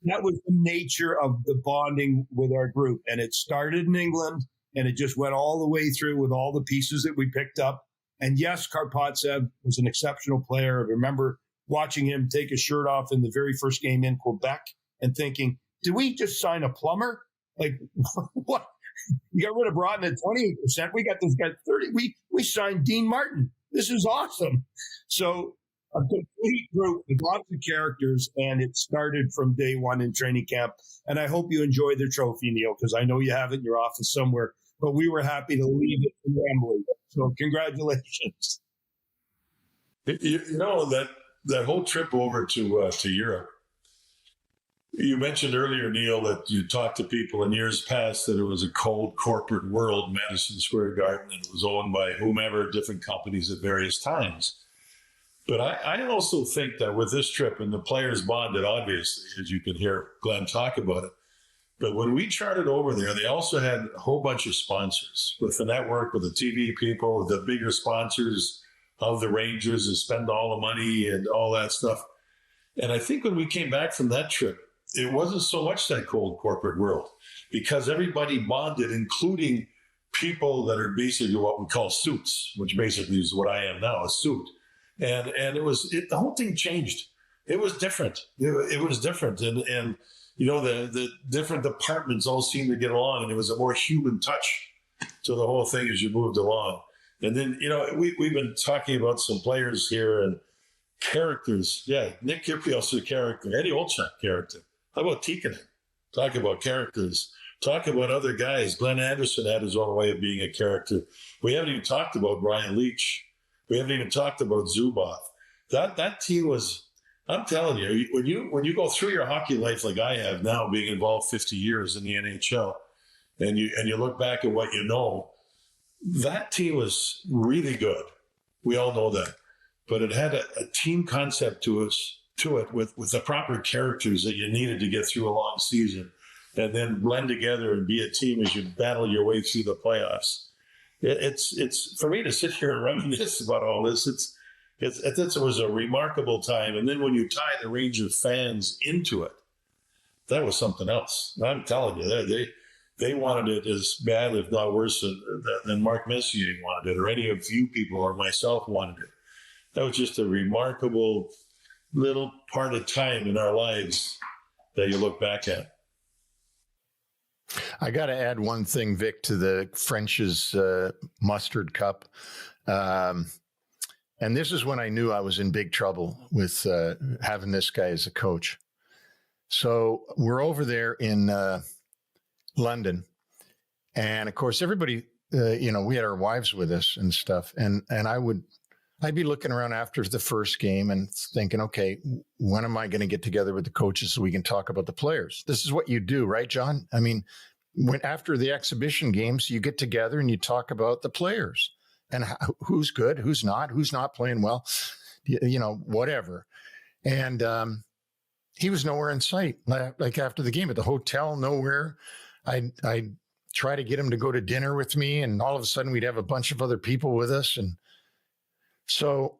that was the nature of the bonding with our group. And it started in England, and it just went all the way through with all the pieces that we picked up. And yes, Karpovtsev was an exceptional player. I remember watching him take his shirt off in the very first game in Quebec and thinking, did we just sign a plumber? Like, what? You got rid of Broughton at 28%. We got this guy at 30. We signed Dean Martin. This is awesome. So a complete group with lots of characters, and it started from day one in training camp. And I hope you enjoy the trophy, Neil, because I know you have it in your office somewhere. But we were happy to leave it in Wembley. So congratulations.
You know, that whole trip over to Europe, you mentioned earlier, Neil, that you talked to people in years past that it was a cold corporate world, Madison Square Garden, and it was owned by whomever, different companies at various times. But I also think that with this trip, and the players bonded, obviously, as you can hear Glenn talk about it, but when we charted over there, they also had a whole bunch of sponsors with the network, with the TV people, the bigger sponsors of the Rangers that spend all the money and all that stuff. And I think when we came back from that trip, it wasn't so much that cold corporate world, because everybody bonded, including people that are basically what we call suits, which basically is what I am now, a suit. And the whole thing changed. It was different. It was different. And you know, the different departments all seemed to get along, and it was a more human touch to the whole thing as you moved along. And then, you know, we've been talking about some players here and characters. Yeah, Nick Kypreos is a character. Eddie Olczyk, character. How about Tikkanen? Talk about characters. Talk about other guys. Glenn Anderson had his own way of being a character. We haven't even talked about Brian Leetch. We haven't even talked about Zubov. That team was, I'm telling you, when you go through your hockey life like I have now, being involved 50 years in the NHL, and you look back at what you know, that team was really good. We all know that. But it had a team concept to it with the proper characters that you needed to get through a long season, and then blend together and be a team as you battle your way through the playoffs. It's for me to sit here and reminisce about all this. It was a remarkable time. And then when you tie the Ranger fans into it, that was something else. I'm telling you, they wanted it as bad, if not worse, than Mark Messier wanted it, or any of you people or myself wanted it. That was just a remarkable little part of time in our lives that you look back at.
I got to add one thing, Vic, to the French's mustard cup. And this is when I knew I was in big trouble with having this guy as a coach. So we're over there in London. And of course, everybody, we had our wives with us and stuff. And I'd be looking around after the first game and thinking, okay, when am I going to get together with the coaches so we can talk about the players? This is what you do, right, John? I mean, after the exhibition games, you get together and you talk about the players and who's good, who's not playing well, whatever. And he was nowhere in sight. Like after the game at the hotel, nowhere. I try to get him to go to dinner with me, and all of a sudden we'd have a bunch of other people with us. And so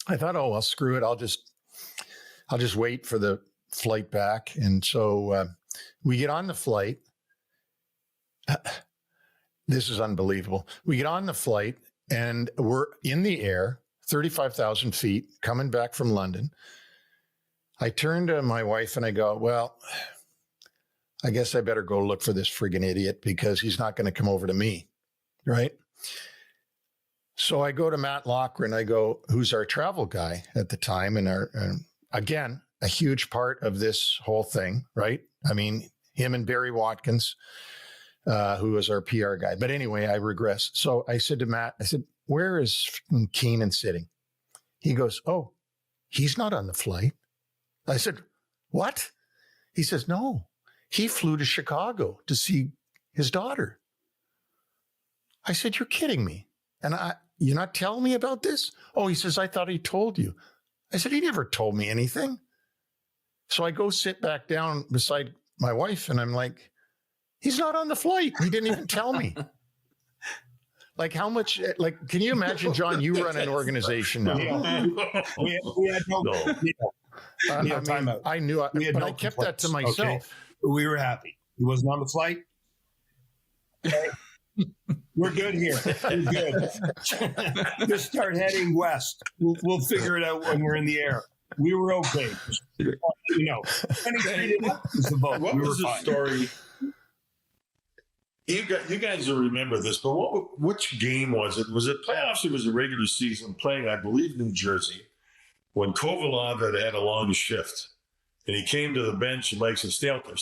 I thought, oh, well, screw it. I'll just wait for the flight back. And so we get on the flight. This is unbelievable. We get on the flight and we're in the air, 35,000 feet, coming back from London. I turn to my wife and I go, well, I guess I better go look for this friggin' idiot because he's not going to come over to me, right? So I go to Matt Loughran. I go, who's our travel guy at the time? And again, a huge part of this whole thing, right? I mean, him and Barry Watkins, who was our PR guy. But anyway, I regress. So I said to Matt, I said, where is Keenan sitting? He goes, oh, he's not on the flight. I said, what? He says, no, he flew to Chicago to see his daughter. I said, you're kidding me. And you're not telling me about this? Oh, he says, I thought he told you. I said, he never told me anything. So I go sit back down beside my wife and I'm like, he's not on the flight. He didn't even tell me. Like how much, like, can you imagine, John, you run an organization now.
We had no timeout.
I knew, but I kept that to myself.
Okay. We were happy. He wasn't on the flight. Okay. We're good here. We're good. Just start heading west. We'll figure it out when we're in the air. We were okay. You know,
what was the story? You guys will remember this, but which game was it? Was it playoffs? It was a regular season playing, I believe, New Jersey, when Kovalov had a long shift. And he came to the bench and Mike said, stay out there.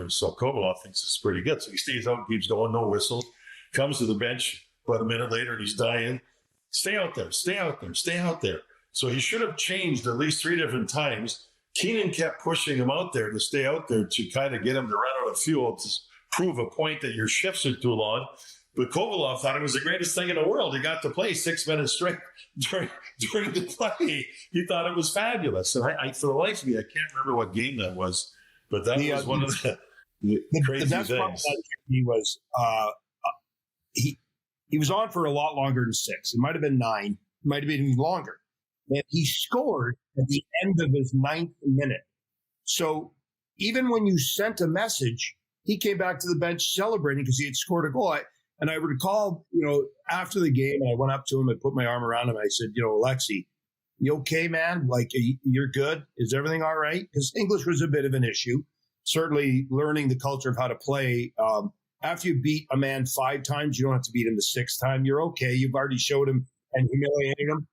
So Kovalov thinks it's pretty good. So he stays out, keeps going, no whistles. Comes to the bench about a minute later and he's dying. Stay out there. So he should have changed at least 3 different times. Keenan kept pushing him out there to stay out there to kind of get him to run out of fuel to prove a point that your shifts are too long. But Kovalov thought it was the greatest thing in the world. He got to play 6 minutes straight during the play. He thought it was fabulous. And I for the life of me, I can't remember what game that was. But that was one of the crazy
the best
things.
Part of that, he was he was on for a lot longer than 6. It might have been 9. It might have been even longer. And he scored at the end of his 9th minute. So even when you sent a message, he came back to the bench celebrating because he had scored a goal. And I recall, after the game, I went up to him and put my arm around him. I said, Alexi, you okay, man? Like, you're good? Is everything all right? Because English was a bit of an issue. Certainly learning the culture of how to play. After you beat a man 5 times, you don't have to beat him the 6th time. You're okay. You've already showed him and humiliated him.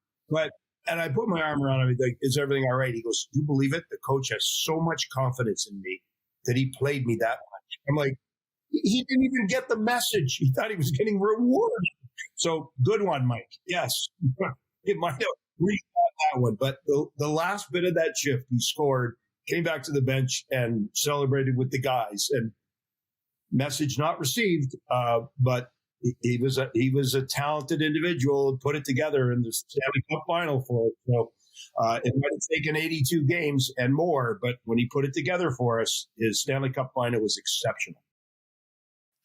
And I put my arm around him. He's like, is everything all right? He goes, do you believe it? The coach has so much confidence in me that he played me that much. I'm like, he didn't even get the message. He thought he was getting rewarded. So good one, Mike. Yes. It might have rethought that one. But the last bit of that shift, he scored, came back to the bench and celebrated with the guys. And message not received, but he was a talented individual, put it together in the Stanley Cup final for it. So it might have taken 82 games and more, but when he put it together for us, his Stanley Cup final was exceptional.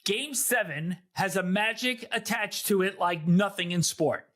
Game 7 has a magic attached to it like nothing in sport.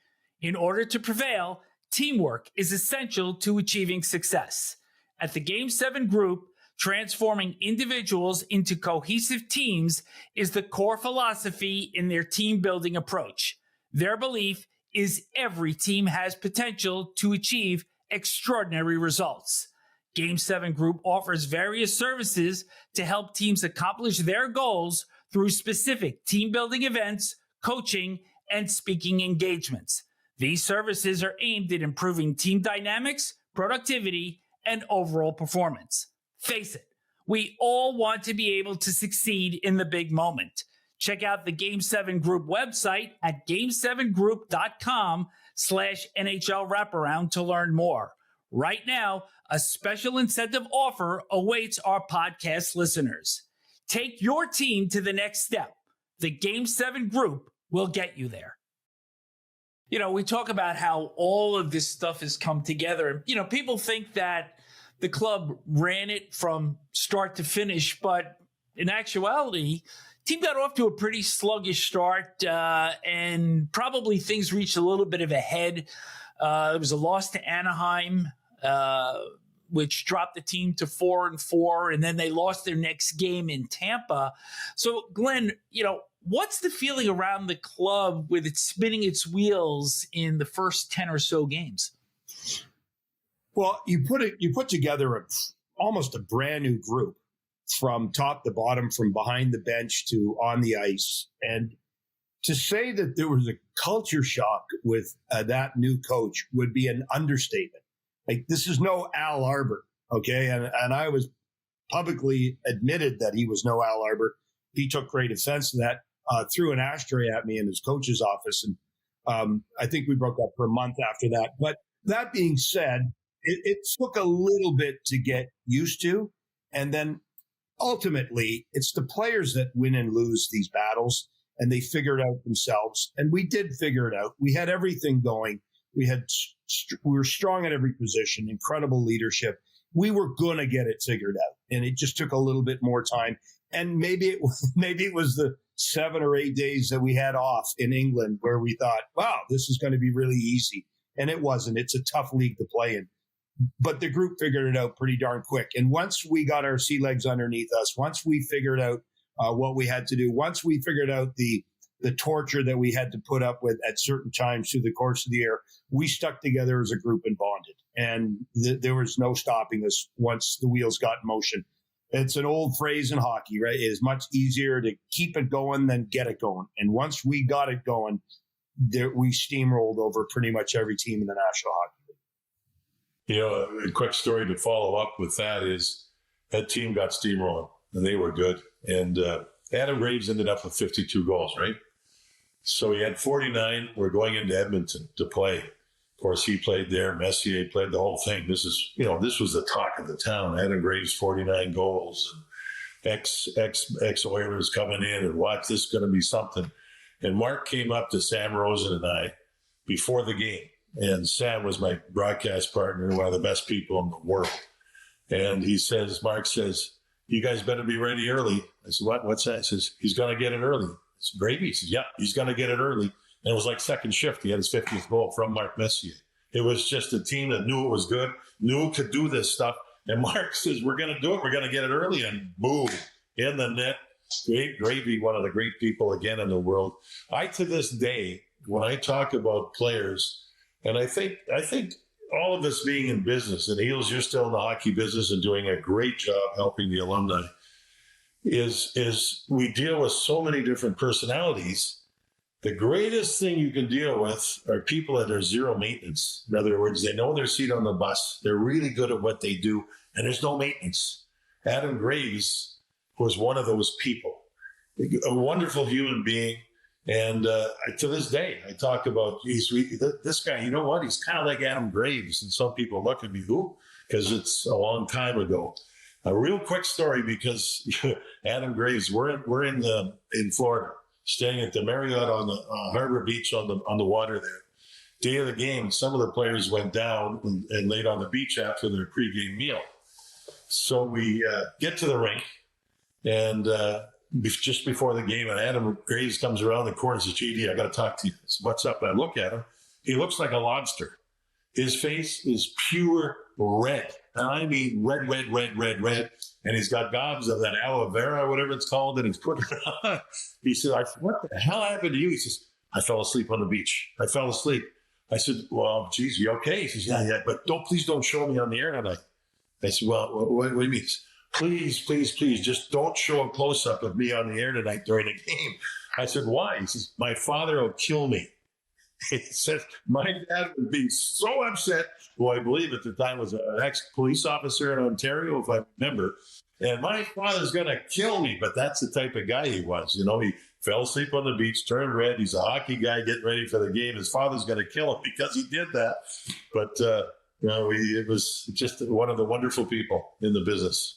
In order to prevail, teamwork is essential to achieving success. At the Game 7 group, transforming individuals into cohesive teams is the core philosophy in their team building approach. Their belief is every team has potential to achieve extraordinary results. Game 7 group offers various services to help teams accomplish their goals through specific team building events, coaching, and speaking engagements. These services are aimed at improving team dynamics, productivity, and overall performance. Face it, we all want to be able to succeed in the big moment. Check out the Game 7 Group website at game7group.com/NHL wraparound to learn more. Right now, a special incentive offer awaits our podcast listeners. Take your team to the next step. The Game 7 Group will get you there. We talk about how all of this stuff has come together. People think that the club ran it from start to finish, but in actuality, team got off to a pretty sluggish start, and probably things reached a little bit of a head. There was a loss to Anaheim. which dropped the team to 4-4, and then they lost their next game in Tampa. So, Glenn, what's the feeling around the club with it spinning its wheels in the first 10 or so games?
Well, you put together almost a brand new group from top to bottom, from behind the bench to on the ice. And to say that there was a culture shock with that new coach would be an understatement. Like, this is no Al Arbor, okay? And I was publicly admitted that he was no Al Arbor. He took great offense to that, threw an ashtray at me in his coach's office. And I think we broke up for a month after that. But that being said, it took a little bit to get used to. And then ultimately, it's the players that win and lose these battles, and they figure it out themselves. And we did figure it out. We had everything going. We were strong at every position, incredible leadership. We were going to get it figured out. And it just took a little bit more time. And maybe it was the 7 or 8 days that we had off in England where we thought, wow, this is going to be really easy. And it wasn't. It's a tough league to play in. But the group figured it out pretty darn quick. And once we got our sea legs underneath us, once we figured out what we had to do, once we figured out the torture that we had to put up with at certain times through the course of the year, we stuck together as a group and bonded. And there was no stopping us once the wheels got in motion. It's an old phrase in hockey, right? It is much easier to keep it going than get it going. And once we got it going, we steamrolled over pretty much every team in the National Hockey League.
A quick story to follow up with that is that team got steamrolling, and they were good. And Adam Graves ended up with 52 goals, right? So he had 49. We're going into Edmonton to play. Of course, he played there. Messier played the whole thing. This was the talk of the town. Adam Graves, 49 goals. Ex-Oilers coming in, and watch, this is going to be something. And Mark came up to Sam Rosen and I before the game. And Sam was my broadcast partner, one of the best people in the world. And Mark says, you guys better be ready early. I said, what's that? He says, he's going to get it early. I said, Gravy? He says, yeah, he's going to get it early. And it was like second shift. He had his 50th goal from Mark Messier. It was just a team that knew it was good, knew it could do this stuff. And Mark says, we're going to do it. We're going to get it early. And boom, in the net. Gravy, one of the great people again in the world. To this day, when I talk about players, and I think all of us being in business, and Eels, you're still in the hockey business and doing a great job helping the alumni, is we deal with so many different personalities. The greatest thing you can deal with are people that are zero maintenance. In other words, they know their seat on the bus. They're really good at what they do, and there's no maintenance. Adam Graves was one of those people, a wonderful human being. And to this day, I talk about, this guy, you know what? He's kind of like Adam Graves. And some people look at me, who? Because it's a long time ago. A real quick story, because Adam Graves, we're in Florida, staying at the Marriott on the Harbor Beach on the water there. Day of the game, some of the players went down and laid on the beach after their pregame meal. So we get to the rink, and just before the game, and Adam Graves comes around the corner and says, JD, I got to talk to you. I said, what's up? And I look at him. He looks like a lobster. His face is pure red. And I mean red. And he's got gobs of that aloe vera, whatever it's called, and he's putting it on. He said, what the hell happened to you? He says, I fell asleep on the beach. I fell asleep. I said, well, geez, you okay? He says, yeah, but please don't show me on the air tonight. I said, well, what do you mean? Please, just don't show a close-up of me on the air tonight during the game. I said, why? He says, my father will kill me. He says, my dad would be so upset, who I believe at the time was an ex-police officer in Ontario, if I remember. And my father's going to kill me. But that's the type of guy he was. He fell asleep on the beach, turned red. He's a hockey guy getting ready for the game. His father's going to kill him because he did that. But, it was just one of the wonderful people in the business.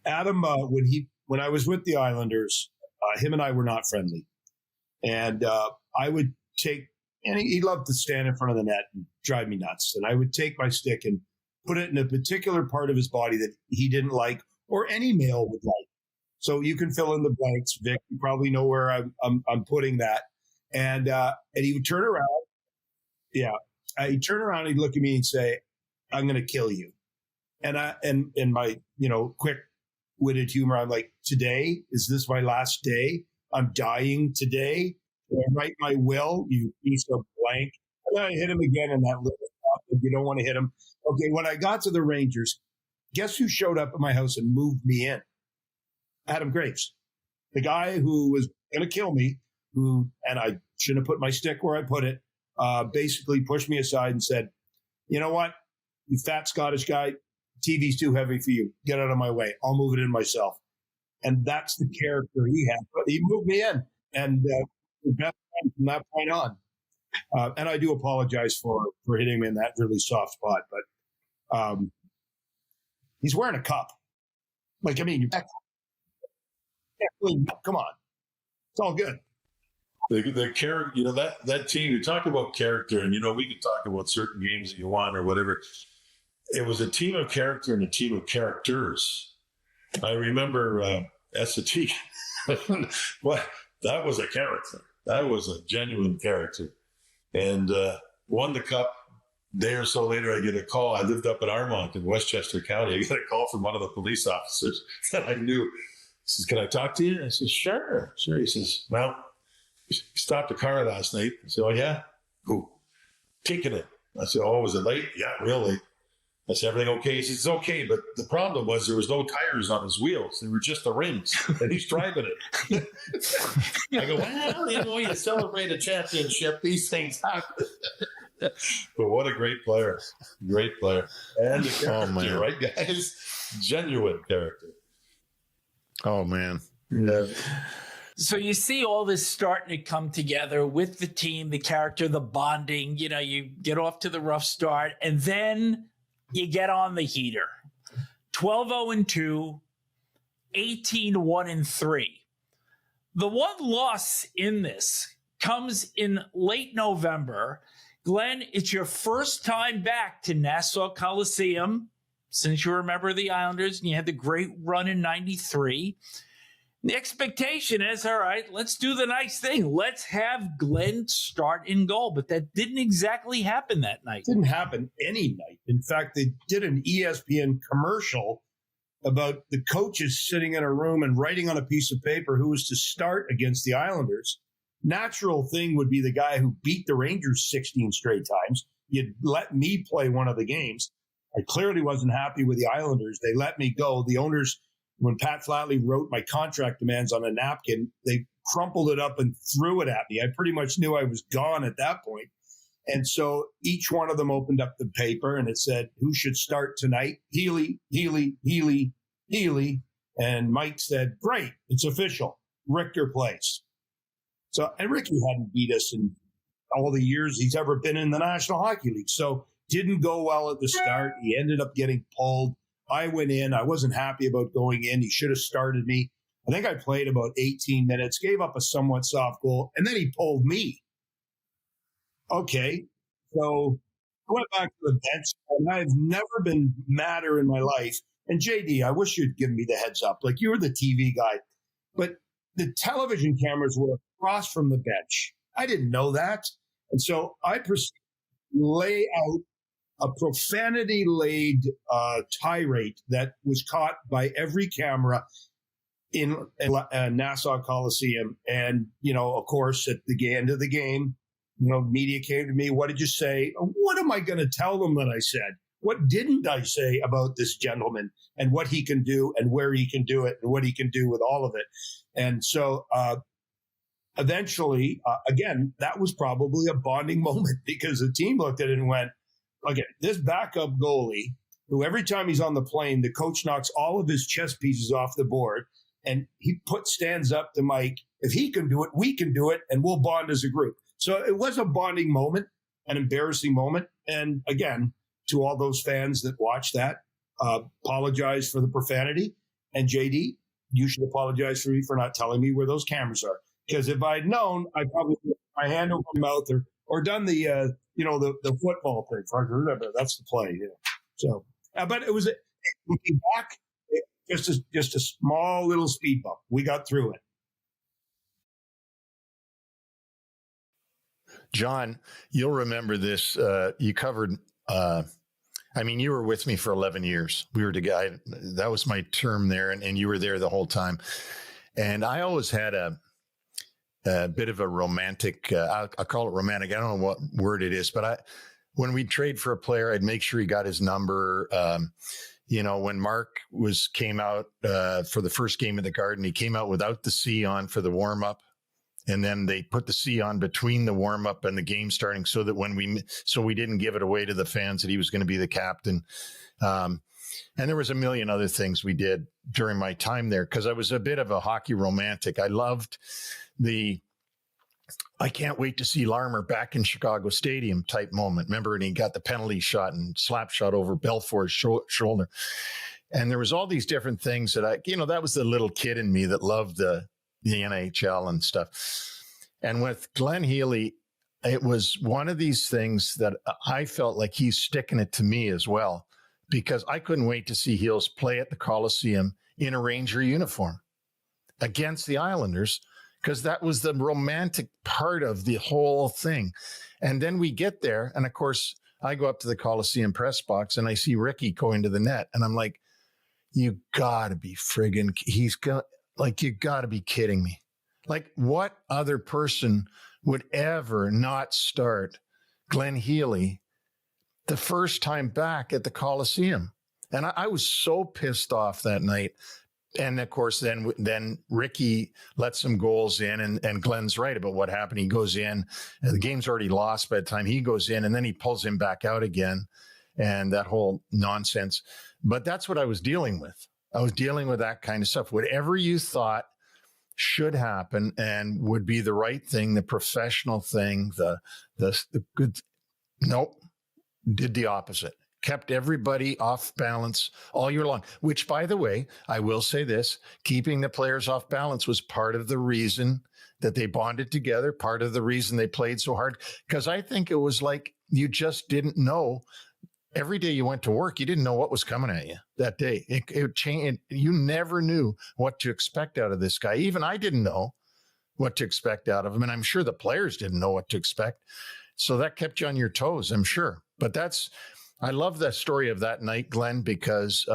Adam, when I was with the Islanders, him and I were not friendly. And I would and he loved to stand in front of the net and drive me nuts. And I would take my stick and put it in a particular part of his body that he didn't like, or any male would like. So you can fill in the blanks, Vic. You probably know where I'm putting that. And he would turn around. Yeah. He'd turn around, he'd look at me and say, I'm going to kill you. And in my, quick-witted humor, I'm like, today, is this my last day? I'm dying today. I write my will, you piece of blank. And then I hit him again in that little spot that you don't want to hit him. Okay, when I got to the Rangers, guess who showed up at my house and moved me in? Adam Graves, the guy who was going to kill me, and I shouldn't have put my stick where I put it, basically pushed me aside and said, you know what, you fat Scottish guy, TV's too heavy for you. Get out of my way. I'll move it in myself. And that's the character he had. But he moved me in, and the best friend from that point on. And I do apologize for hitting him in that really soft spot, but he's wearing a cup. Like, I mean, come on. It's all good.
The character, that team, you talk about character, and, we could talk about certain games that you want or whatever. It was a team of character and a team of characters. I remember S.A.T. Well, that was a character. That was a genuine character. And won the cup. Day or so later, I get a call. I lived up in Armonte in Westchester County. I got a call from one of the police officers that I knew. He says, can I talk to you? I said, sure. He says, well, you stopped a car last night. I said, oh, yeah? Who? Taking it. I said, oh, was it late? Yeah, real late. I said, everything okay? He says, it's okay, but the problem was there was no tires on his wheels. They were just the rims, and he's driving it. I go, well, you celebrate a championship, these things happen. But what a great player. Great player. And the character, right, guys? Genuine character.
Oh, man.
Yeah.
So you see all this starting to come together with the team, the character, the bonding. You get off to the rough start, and then you get on the heater. 12-0-2, 18-1-3. The one loss in this comes in late November. Glenn, it's your first time back to Nassau Coliseum since you remember the Islanders, and you had the great run in 93. The expectation is, all right, let's do the nice thing. Let's have Glenn start in goal. But that didn't exactly happen that night.
It didn't happen any night. In fact, they did an ESPN commercial about the coaches sitting in a room and writing on a piece of paper who was to start against the Islanders. Natural thing would be the guy who beat the Rangers 16 straight times. You'd let me play one of the games. I clearly wasn't happy with the Islanders. They let me go. The owners, when Pat Flatley wrote my contract demands on a napkin, they crumpled it up and threw it at me. I pretty much knew I was gone at that point. And so each one of them opened up the paper and it said, who should start tonight? Healy, Healy, Healy, Healy. And Mike said, great, it's official. Richter plays. So, and Ricky hadn't beat us in all the years he's ever been in the National Hockey League. So didn't go well at the start. He ended up getting pulled. I went in. I wasn't happy about going in. He should have started me. I think I played about 18 minutes, gave up a somewhat soft goal, and then he pulled me. Okay. So I went back to the bench, and I've never been madder in my life. And JD, I wish you'd given me the heads up. Like, you were the TV guy. But the television cameras were across from the bench. I didn't know that. And so I proceeded to lay out a profanity-laden tirade that was caught by every camera in Nassau Coliseum. And, of course, at the end of the game, media came to me. What did you say? What am I going to tell them that I said? What didn't I say about this gentleman and what he can do and where he can do it and what he can do with all of it? And so eventually, again, that was probably a bonding moment because the team looked at it and went, okay, this backup goalie, who every time he's on the plane, the coach knocks all of his chess pieces off the board, and he stands up to Mike. If he can do it, we can do it, and we'll bond as a group. So it was a bonding moment, an embarrassing moment. And again, to all those fans that watched that, apologize for the profanity. And JD, you should apologize for me for not telling me where those cameras are. Because if I'd known, I'd probably put my hand over my mouth or done the the football thing. That's the play. Yeah. So, but it was looking back, just a small little speed bump. We got through it.
John, you'll remember this. You covered I mean, you were with me for 11 years. We were together. That was my term there, and you were there the whole time. And I always had a bit of a romantic, I'll call it romantic. I don't know what word it is, but when we'd trade for a player, I'd make sure he got his number. When Mark came out for the first game of the Garden, he came out without the C on for the warm-up. And then they put the C on between the warm-up and the game starting so that we didn't give it away to the fans that he was going to be the captain. And there was a million other things we did during my time there because I was a bit of a hockey romantic. I loved I can't wait to see Larmer back in Chicago Stadium type moment. Remember, and he got the penalty shot and slap shot over Belfour's shoulder. And there was all these different things that that was the little kid in me that loved the NHL and stuff. And with Glenn Healy, it was one of these things that I felt like he's sticking it to me as well, because I couldn't wait to see Heels play at the Coliseum in a Ranger uniform against the Islanders, because that was the romantic part of the whole thing. And then we get there, and of course, I go up to the Coliseum press box and I see Ricky going to the net, and I'm like, you gotta be friggin', you gotta be kidding me. Like, what other person would ever not start Glenn Healy the first time back at the Coliseum? And I was so pissed off that night. And of course, then Ricky let some goals in, and Glenn's right about what happened. He goes in, and the game's already lost by the time he goes in, and then he pulls him back out again, and that whole nonsense. But that's what I was dealing with. I was dealing with that kind of stuff. Whatever you thought should happen and would be the right thing, the professional thing, the good. Nope, did the opposite. Kept everybody off balance all year long, which, by the way, I will say this, keeping the players off balance was part of the reason that they bonded together, part of the reason they played so hard, because I think it was like you just didn't know. Every day you went to work, you didn't know what was coming at you that day. It changed. You never knew what to expect out of this guy. Even I didn't know what to expect out of him, and I'm sure the players didn't know what to expect. So that kept you on your toes, I'm sure. But I love that story of that night, Glenn, because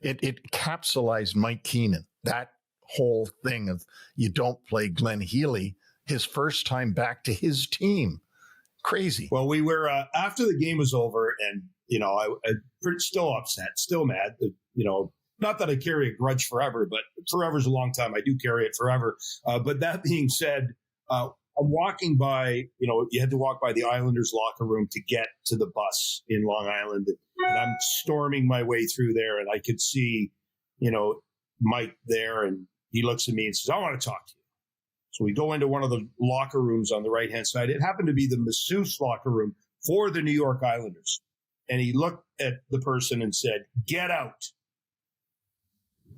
it capsulized Mike Keenan. That whole thing of you don't play Glenn Healy his first time back to his team. Crazy.
Well, we were after the game was over, and I still upset, still mad. Not that I carry a grudge forever, but forever's a long time. I do carry it forever. But that being said, I'm walking by. You had to walk by the Islanders' locker room to get to the bus in Long Island, and I'm storming my way through there, and I could see, Mike there, and he looks at me and says, "I want to talk to you." So we go into one of the locker rooms on the right-hand side. It happened to be the masseuse locker room for the New York Islanders. And he looked at the person and said, "Get out."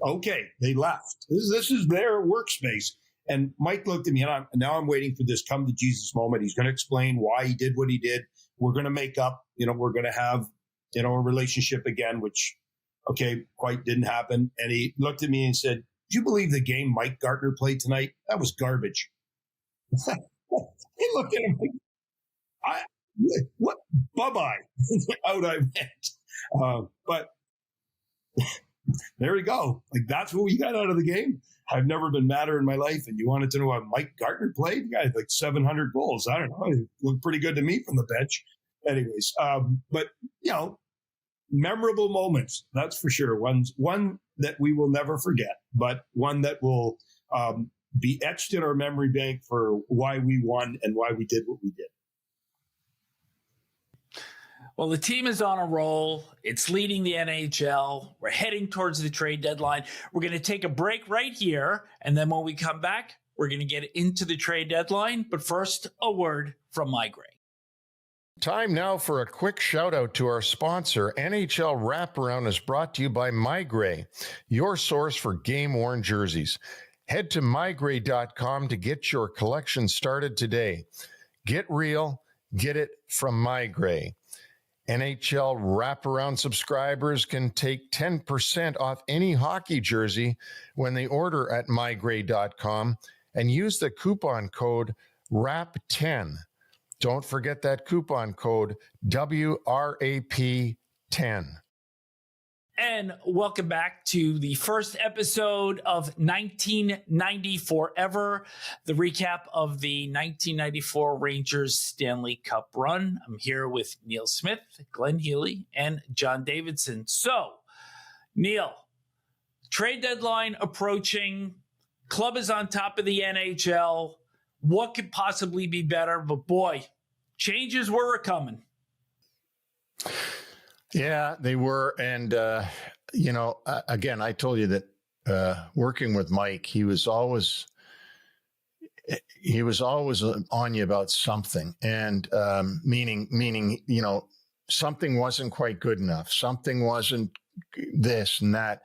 Okay, they left. This is their workspace. And Mike looked at me, and now I'm waiting for this come to Jesus moment. He's going to explain why he did what he did. We're going to make up, we're going to have, a relationship again, which, quite didn't happen. And he looked at me and said, "Do you believe the game Mike Gartner played tonight? That was garbage." I looked at him like, what? Bye-bye. Out I went. But there you go. Like, that's what we got out of the game. I've never been madder in my life. And you wanted to know how Mike Gartner played? The guy had like 700 goals. I don't know. It looked pretty good to me from the bench. Anyways, but, memorable moments, that's for sure. One that we will never forget, but one that will be etched in our memory bank for why we won and why we did what we did.
Well, the team is on a roll. It's leading the NHL. We're heading towards the trade deadline. We're going to take a break right here. And then when we come back, we're going to get into the trade deadline. But first, a word from Migraine.
Time now for a quick shout out to our sponsor. NHL Wraparound is brought to you by MyGray, your source for game-worn jerseys. Head to mygray.com to get your collection started today. Get real, get it from MyGray. NHL Wraparound subscribers can take 10% off any hockey jersey when they order at mygray.com and use the coupon code WRAP10. Don't forget that coupon code WRAP10. 10.
And welcome back to the first episode of 1990 Forever, the recap of the 1994 Rangers Stanley Cup run. I'm here with Neil Smith, Glenn Healy, and John Davidson. So, Neil, trade deadline approaching. Club is on top of the NHL. What could possibly be better? But boy, changes were coming.
Yeah, they were. And, again, I told you that working with Mike, he was always on you about something. And meaning, something wasn't quite good enough. Something wasn't this and that.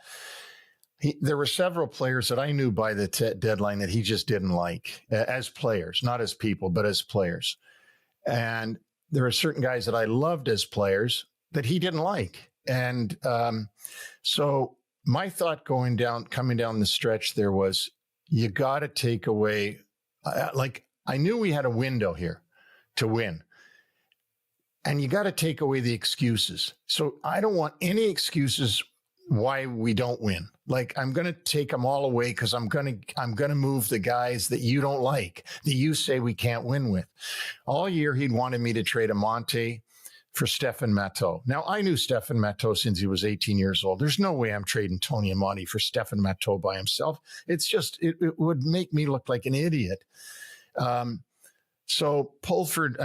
There were several players that I knew by the deadline that he just didn't like as players, not as people, but as players. And there are certain guys that I loved as players that he didn't like. And so my thought coming down the stretch there was, you got to take away, I knew we had a window here to win. And you got to take away the excuses. So I don't want any excuses why we don't win. I'm going to take them all away because I'm going to move the guys that you don't like, that you say we can't win with. All year he'd wanted me to trade Amonte for Stefan Matteau. Now, I knew Stefan Matteau since he was 18 years old. There's no way I'm trading Tony Amonte for Stefan Matteau by himself. It's just, it would make me look like an idiot. So Pulford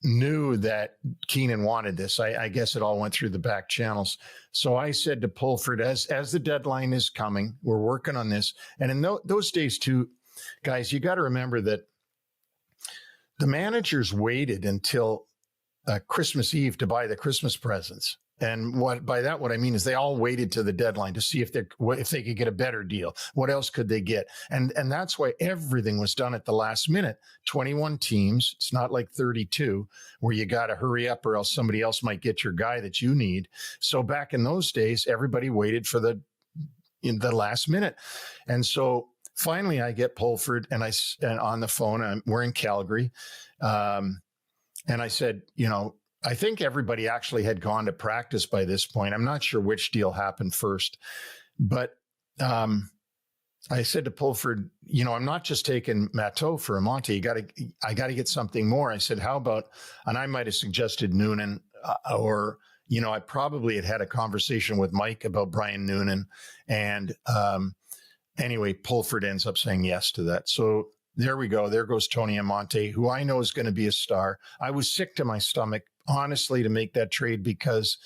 knew that Keenan wanted this. I guess it all went through the back channels. So I said to Pulford, as the deadline is coming, we're working on this. And in those days too, guys, you got to remember that the managers waited until Christmas Eve to buy the Christmas presents. And what I mean is they all waited to the deadline to see if they could get a better deal. What else could they get? And that's why everything was done at the last minute. 21 teams. It's not like 32 where you got to hurry up or else somebody else might get your guy that you need. So back in those days, everybody waited for in the last minute. And so finally I get Pulford and on the phone, we're in Calgary. And I said, I think everybody actually had gone to practice by this point. I'm not sure which deal happened first, but I said to Pulford, I'm not just taking Matteau for Amonte. I got to get something more. I said, how about, and I might have suggested Noonan I probably had a conversation with Mike about Brian Noonan. And anyway, Pulford ends up saying yes to that. So there we go. There goes Tony Amonte, who I know is going to be a star. I was sick to my stomach, honestly, to make that trade because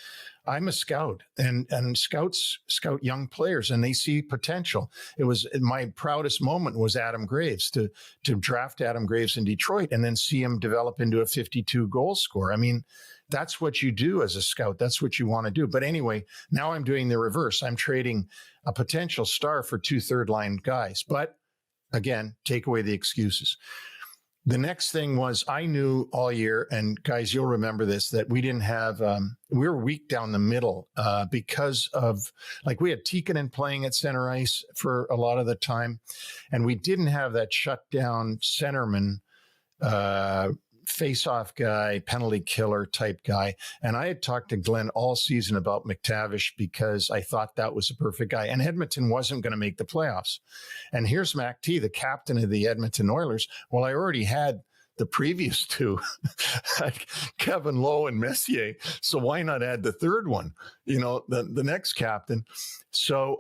I'm a scout and scouts scout young players and they see potential. It was my proudest moment was Adam Graves to draft Adam Graves in Detroit and then see him develop into a 52 goal scorer. I mean, that's what you do as a scout. That's what you want to do. But anyway, now I'm doing the reverse. I'm trading a potential star for 2 third-line guys. But again, take away the excuses. The next thing was I knew all year, and guys, you'll remember this, that we didn't have, we were weak down the middle because of, we had Tikkanen playing at center ice for a lot of the time, and we didn't have that shutdown centerman, face-off guy, penalty killer type guy. And I had talked to Glenn all season about MacTavish because I thought that was a perfect guy. And Edmonton wasn't going to make the playoffs. And here's MacT, the captain of the Edmonton Oilers. Well, I already had the previous two, Kevin Lowe and Messier. So why not add the third one, the next captain? So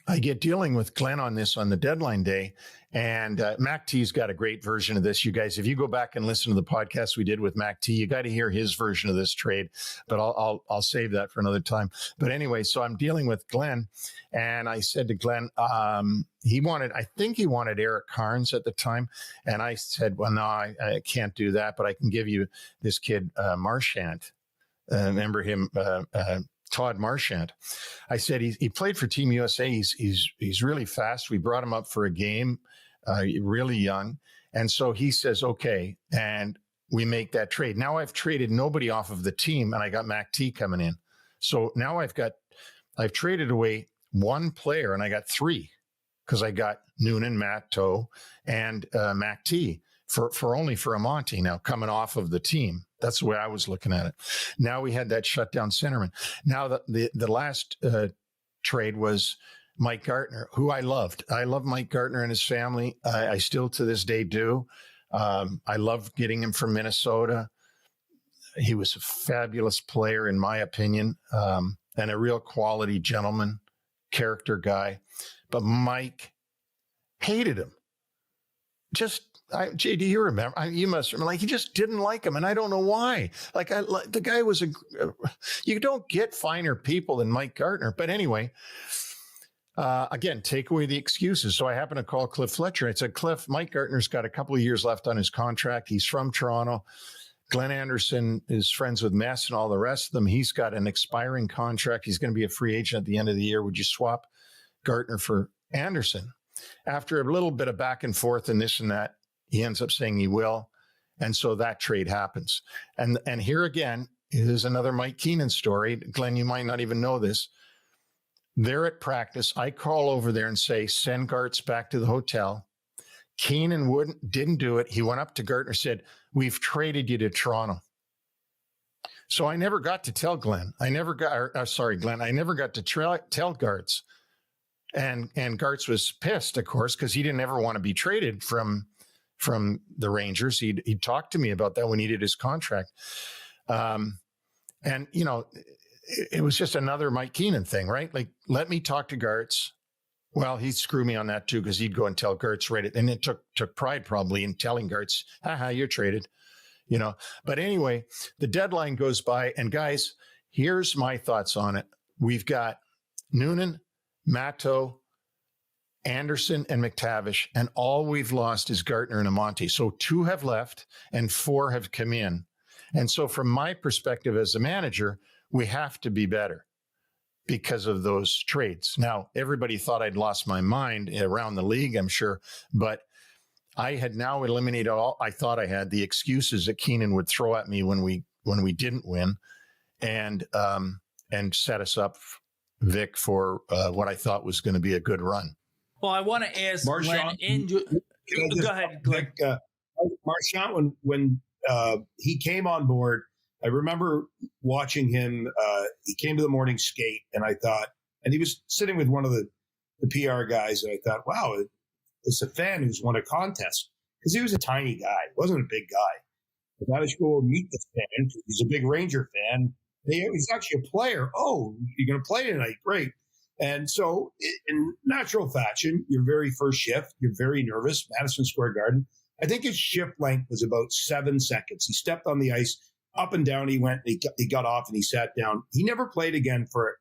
I get dealing with Glenn on this on the deadline day. And MacT's got a great version of this. You guys, if you go back and listen to the podcast we did with MacT, you got to hear his version of this trade. But I'll save that for another time. But anyway, so I'm dealing with Glenn, and I said to Glenn, I think he wanted Eric Carnes at the time, and I said, well, no, I can't do that, but I can give you this kid Marchand. Remember him? Todd Marchand. I said he played for Team USA. He's really fast. We brought him up for a game, really young, and so he says okay, and we make that trade. Now I've traded nobody off of the team, and I got MacT coming in. So now I've traded away one player, and I got 3 because I got Noonan, Matteau, and MacT for Amonte now coming off of the team. That's the way I was looking at it. Now we had that shutdown centerman. Now the last trade was Mike Gartner, who I loved. I love Mike Gartner and his family. I still to this day do. I love getting him from Minnesota. He was a fabulous player, in my opinion, and a real quality gentleman, character guy. But Mike hated him. JD, you remember? You must remember. Like, he just didn't like him, and I don't know why. The guy was you don't get finer people than Mike Gartner. But anyway, again, take away the excuses. So I happened to call Cliff Fletcher. I said, Cliff, Mike Gartner's got a couple of years left on his contract. He's from Toronto. Glenn Anderson is friends with Mess and all the rest of them. He's got an expiring contract. He's going to be a free agent at the end of the year. Would you swap Gartner for Anderson? After a little bit of back and forth and this and that, he ends up saying he will. And so that trade happens. And here again is another Mike Keenan story. Glenn, you might not even know this. They're at practice. I call over there and say, send Gartz back to the hotel. Keenan didn't do it. He went up to Gartner, said, we've traded you to Toronto. So I never got to tell Glenn. Glenn. I never got to tell Gartz. And Gartz was pissed, of course, because he didn't ever want to be traded from the Rangers. He talked to me about that when he did his contract. And, you know, it was just another Mike Keenan thing, right? Like, let me talk to Gartz. Well, he'd screw me on that too, because he'd go and tell Gartz, right? And it took pride probably in telling Gartz, haha, you're traded, you know. But anyway, the deadline goes by, and guys, here's my thoughts on it. We've got Noonan, Matteau, Anderson, and MacTavish, and all we've lost is Gartner and Amonte. So 2 have left and 4 have come in. And so from my perspective as a manager, we have to be better because of those trades. Now, everybody thought I'd lost my mind around the league, I'm sure, but I had now eliminated all I thought I had, the excuses that Keenan would throw at me when we didn't win, and set us up, Vic, for what I thought was going to be a good run.
Well, I want to ask
Marchand,
Glenn. Go ahead, Glenn.
Marchand, when he came on board, I remember watching him. He came to the morning skate, and I thought, and he was sitting with one of the PR guys, and I thought, wow, it's a fan who's won a contest, because he was a tiny guy, wasn't a big guy. I thought I should go meet this fan. He's a big Ranger fan. He's actually a player. Oh, you're going to play tonight? Great. And so, in natural fashion, your very first shift, you're very nervous. Madison Square Garden. I think his shift length was about 7 seconds. He stepped on the ice. Up and down he went. He got off and he sat down. He never played again for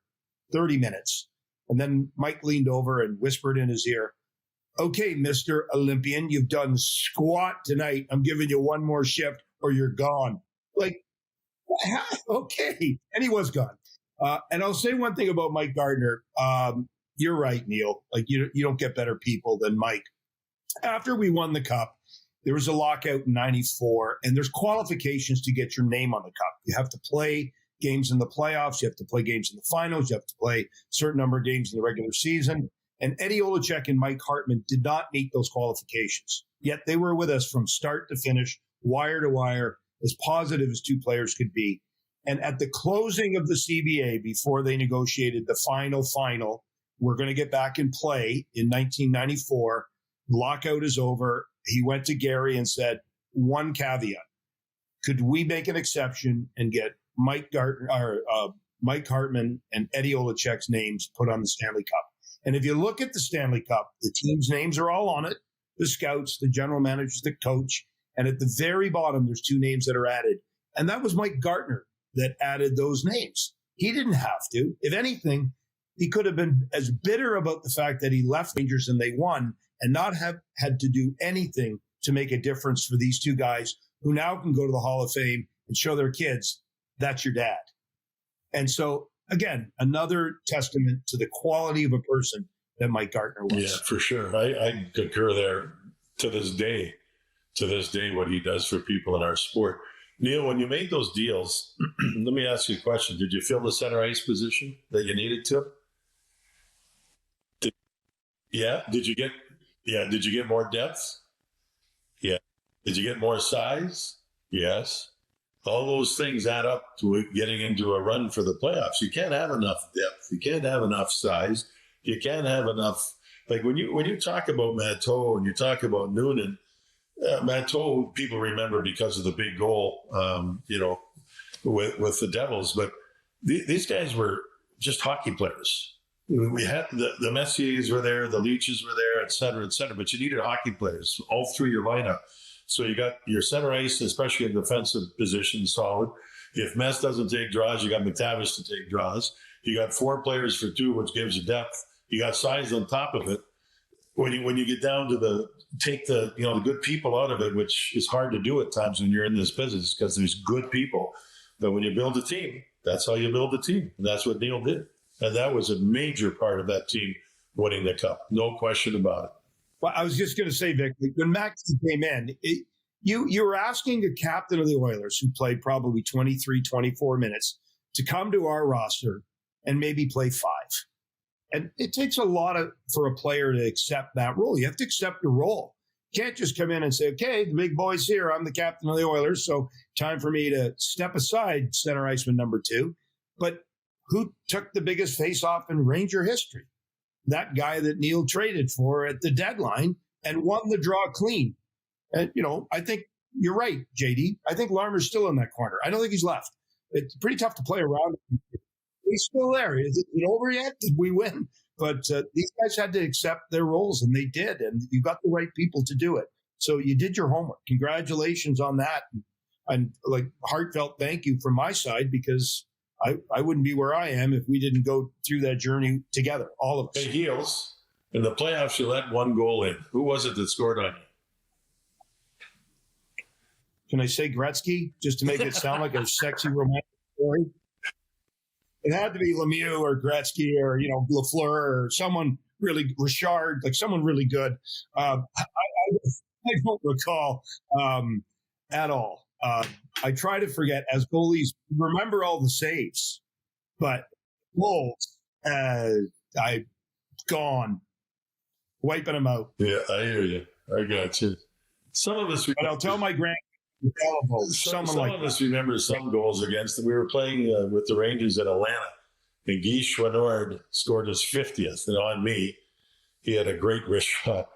30 minutes. And then Mike leaned over and whispered in his ear, okay, Mr. Olympian, you've done squat tonight. I'm giving you one more shift or you're gone. Like, okay. And he was gone. And I'll say one thing about Mike Gartner. You're right, Neil. Like, you don't get better people than Mike. After we won the Cup, there was a lockout in 94, and there's qualifications to get your name on the Cup. You have to play games in the playoffs. You have to play games in the finals. You have to play a certain number of games in the regular season. And Eddie Olczyk and Mike Hartman did not meet those qualifications. Yet they were with us from start to finish, wire to wire, as positive as 2 players could be. And at the closing of the CBA, before they negotiated the final, we're going to get back and play in 1994. Lockout is over. He went to Gary and said, one caveat. Could we make an exception and get Mike Hartman and Eddie Olczyk's names put on the Stanley Cup? And if you look at the Stanley Cup, the team's names are all on it. The scouts, the general managers, the coach. And at the very bottom, there's 2 names that are added. And that was Mike Gartner that added those names. He didn't have to. If anything, he could have been as bitter about the fact that he left Rangers and they won and not have had to do anything to make a difference for these 2 guys who now can go to the Hall of Fame and show their kids, that's your dad. And so, again, another testament to the quality of a person that Mike Gartner was.
Yeah, for sure. I concur there to this day, what he does for people in our sport. Neil, when you made those deals, let me ask you a question. Did you fill the center ice position that you needed to? Did you get more depth? Yeah. Did you get more size? Yes. All those things add up to getting into a run for the playoffs. You can't have enough depth. You can't have enough size. You can't have enough. Like when you talk about Matteau and you talk about Noonan, Matteau people remember because of the big goal, with the Devils. But these guys were just hockey players. We had the Messiers were there, the Leetches were there, et cetera, but you needed hockey players all through your lineup. So you got your center ice, especially in defensive position, solid. If Mess doesn't take draws, you got MacTavish to take draws. You got 4 players for 2, which gives you depth. You got size on top of it. When you get down to take the good people out of it, which is hard to do at times when you're in this business because there's good people. But when you build a team, that's how you build a team. And that's what Neil did. And that was a major part of that team winning the cup. No question about it.
Well, I was just going to say, Vic, when MacT came in, you were asking a captain of the Oilers who played probably 23, 24 minutes to come to our roster and maybe play 5. And it takes a lot for a player to accept that role. You have to accept the role. You can't just come in and say, okay, the big boy's here. I'm the captain of the Oilers, so time for me to step aside center iceman number 2. But who took the biggest face-off in Ranger history? That guy that Neil traded for at the deadline and won the draw clean. And, I think you're right, JD. I think Larmer's still in that corner. I don't think he's left. It's pretty tough to play around. He's still there. Is it over yet? Did we win? But these guys had to accept their roles, and they did. And you got the right people to do it. So you did your homework. Congratulations on that. And heartfelt thank you from my side, because I wouldn't be where I am if we didn't go through that journey together, all of us.
Hey, Heels, in the playoffs, you let 1 goal in. Who was it that scored on you?
Can I say Gretzky, just to make it sound like a sexy romantic story? It had to be Lemieux or Gretzky or, Lafleur or someone really, Richard, like someone really good. I don't recall at all. I try to forget, as goalies, remember all the saves, but goals, gone, wiping them out.
Yeah, I hear you. I got you. Some of us,
but I'll tell my grandkids.
Some of us remember some goals against them. We were playing with the Rangers in Atlanta, and Guy Chouinard scored his 50th. And on me, he had a great wrist shot.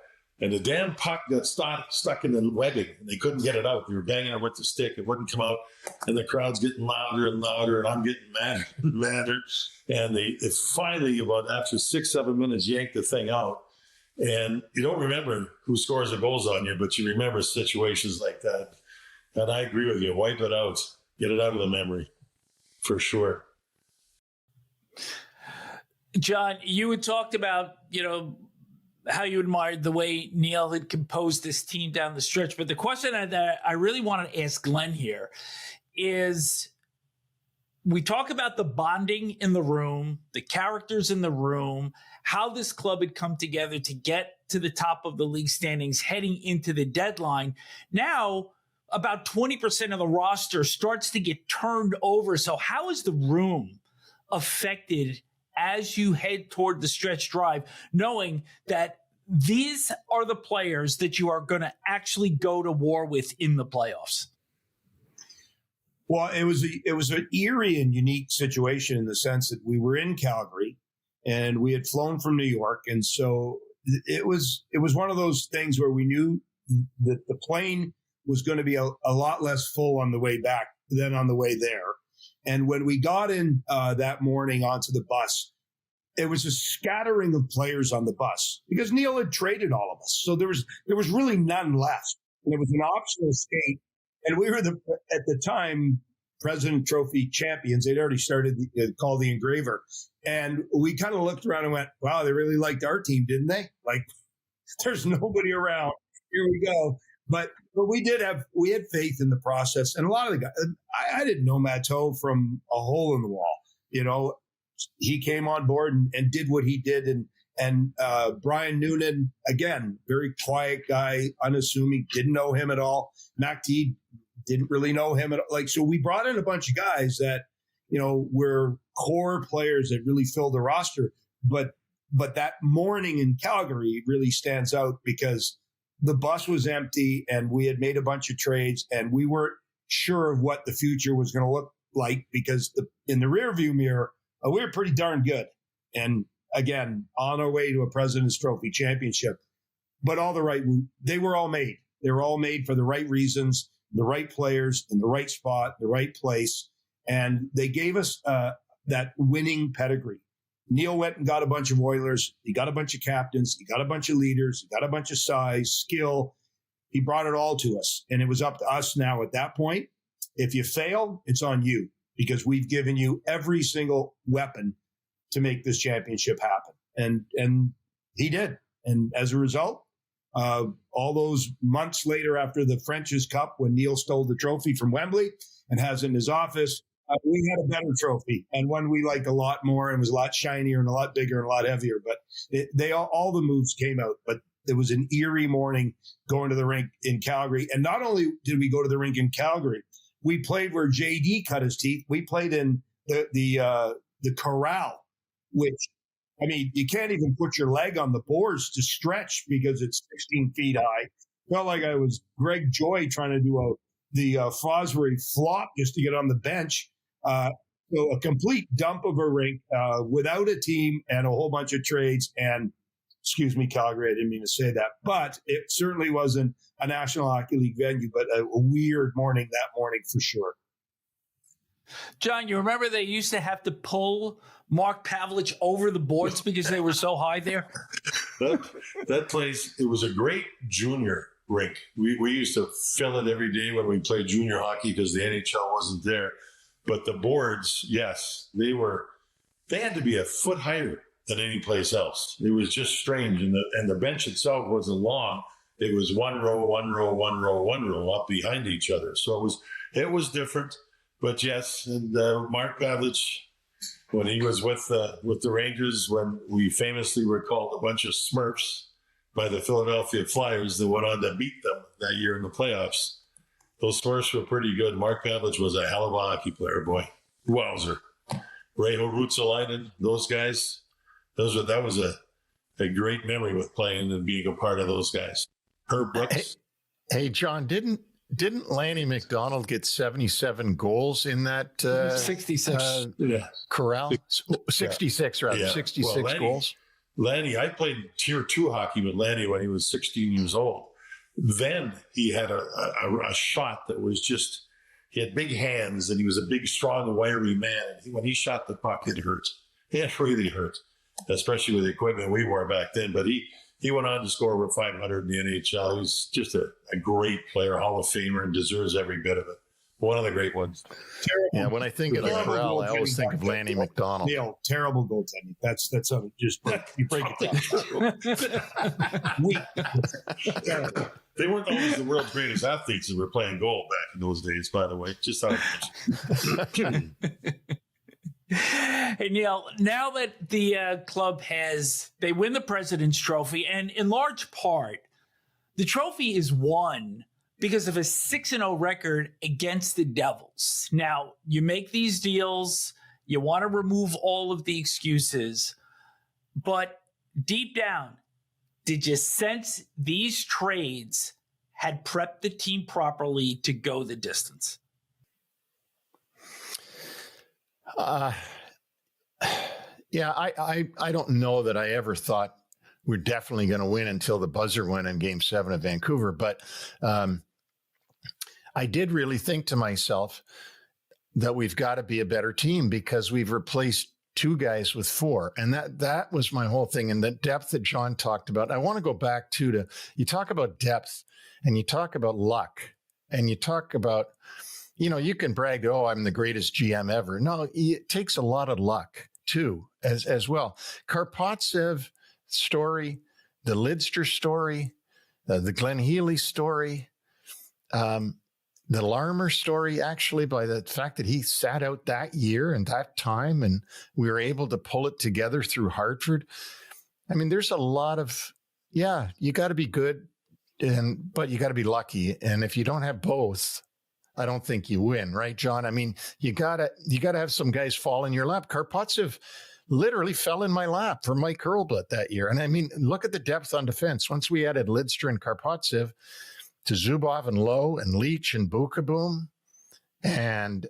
And the damn puck got stuck in the webbing, and they couldn't get it out. They were banging it with the stick. It wouldn't come out. And the crowd's getting louder and louder, and I'm getting madder and madder. And they finally, about after 6-7 minutes, yanked the thing out. And you don't remember who scores the goals on you, but you remember situations like that. And I agree with you. Wipe it out. Get it out of the memory, for sure.
John, you had talked about, how you admired the way Neil had composed this team down the stretch. But the question that I really want to ask Glenn here is, we talk about the bonding in the room, the characters in the room, how this club had come together to get to the top of the league standings heading into the deadline. Now, about 20% of the roster starts to get turned over. So how is the room affected as you head toward the stretch drive, knowing that these are the players that you are going to actually go to war with in the playoffs?
Well, it was an eerie and unique situation in the sense that we were in Calgary and we had flown from New York. And so it was one of those things where we knew that the plane was going to be a lot less full on the way back than on the way there. And when we got in that morning onto the bus, it was a scattering of players on the bus because Neil had traded all of us. So there was really none left. And it was an optional skate. And we were at the time President Trophy champions. They'd already started called the Engraver. And we kind of looked around and went, wow, they really liked our team, didn't they? Like, there's nobody around. Here we go. But we had faith in the process. And a lot of the guys, I didn't know Matteau from a hole in the wall. He came on board and did what he did. And Brian Noonan, again, very quiet guy, unassuming, didn't know him at all. MacT didn't really know him at all. So we brought in a bunch of guys that, were core players that really filled the roster. But that morning in Calgary really stands out because the bus was empty and we had made a bunch of trades and we weren't sure of what the future was going to look like because in the rearview mirror, we were pretty darn good. And again, on our way to a President's Trophy championship, but they were all made. They were all made for the right reasons, the right players in the right spot, the right place. And they gave us that winning pedigree. Neil went and got a bunch of Oilers. He got a bunch of captains. He got a bunch of leaders. He got a bunch of size, skill. He brought it all to us. And it was up to us now at that point. If you fail, it's on you because we've given you every single weapon to make this championship happen. And he did. And as a result, all those months later after the French's Cup, when Neil stole the trophy from Wembley and has it in his office, we had a better trophy and one we liked a lot more and was a lot shinier and a lot bigger and a lot heavier. But all the moves came out. But it was an eerie morning going to the rink in Calgary. And not only did we go to the rink in Calgary, we played where JD cut his teeth. We played in the corral, which, I mean, you can't even put your leg on the boards to stretch because it's 16 feet high. Felt like I was Greg Joy trying to do the Fosbury flop just to get on the bench. So a complete dump of a rink without a team and a whole bunch of trades. And excuse me, Calgary, I didn't mean to say that, but it certainly wasn't a National Hockey League venue, but a weird morning that morning for sure.
John, you remember they used to have to pull Mark Pavlich over the boards because they were so high there?
That place, it was a great junior rink. We used to fill it every day when we played junior hockey because the NHL wasn't there. But the boards, yes, they had to be a foot higher than any place else. It was just strange. And the bench itself wasn't long. It was one row, one row, one row, one row up behind each other. So it was different. But yes, and Mark Pavlich, when he was with the Rangers, when we famously were called a bunch of Smurfs by the Philadelphia Flyers that went on to beat them that year in the playoffs. Those Smurfs were pretty good. Mark Pavlich was a hell of a hockey player, boy. Wowzer. Reijo Ruotsalainen, those guys, that was a great memory with playing and being a part of those guys. Herb Brooks.
Hey, John, didn't Lanny McDonald get 77 goals in that
66
corral? 66, rather.
Yeah.
66 goals.
Lanny, I played Tier 2 hockey with Lanny when he was 16 years old. Then he had a shot that was just, he had big hands and he was a big, strong, wiry man. When he shot the puck, it hurt. It really hurt, especially with the equipment we wore back then. But he went on to score over 500 in the NHL. He was just a great player, Hall of Famer, and deserves every bit of it. One of the great ones.
Yeah, when I think of the corral, I always think of Lanny McDonald.
Neil, terrible goaltending. That's how it just you break it down. Weak.
They weren't always the world's greatest athletes that were playing goal back in those days, by the way. Just how
Hey, Neil, now that the club they win the President's Trophy, and in large part, the trophy is won because of a 6-0 record against the Devils. Now, you make these deals, you want to remove all of the excuses, but deep down, did you sense these trades had prepped the team properly to go the distance?
Yeah, I don't know that I ever thought we're definitely going to win until the buzzer went in Game 7 of Vancouver. But I did really think to myself that we've got to be a better team because we've replaced 2 guys with 4. And that was my whole thing. And the depth that John talked about, I want to go back to you talk about depth and you talk about luck and you talk about, you can brag, oh, I'm the greatest GM ever. No, it takes a lot of luck too, as well. Karpovtsev story, the Lidster story, the Glenn Healy story, the Larmer story, actually, by the fact that he sat out that year and that time, and we were able to pull it together through Hartford. I mean, there's a lot of, you got to be good, but you got to be lucky. And if you don't have both, I don't think you win, right, John? I mean, you gotta have some guys fall in your lap. Karpovtsev, literally fell in my lap for Mike Hurlbut that year. And I mean, look at the depth on defense. Once we added Lidster and Karpovtsev to Zubov and Lowe and Leetch and Bukaboom. And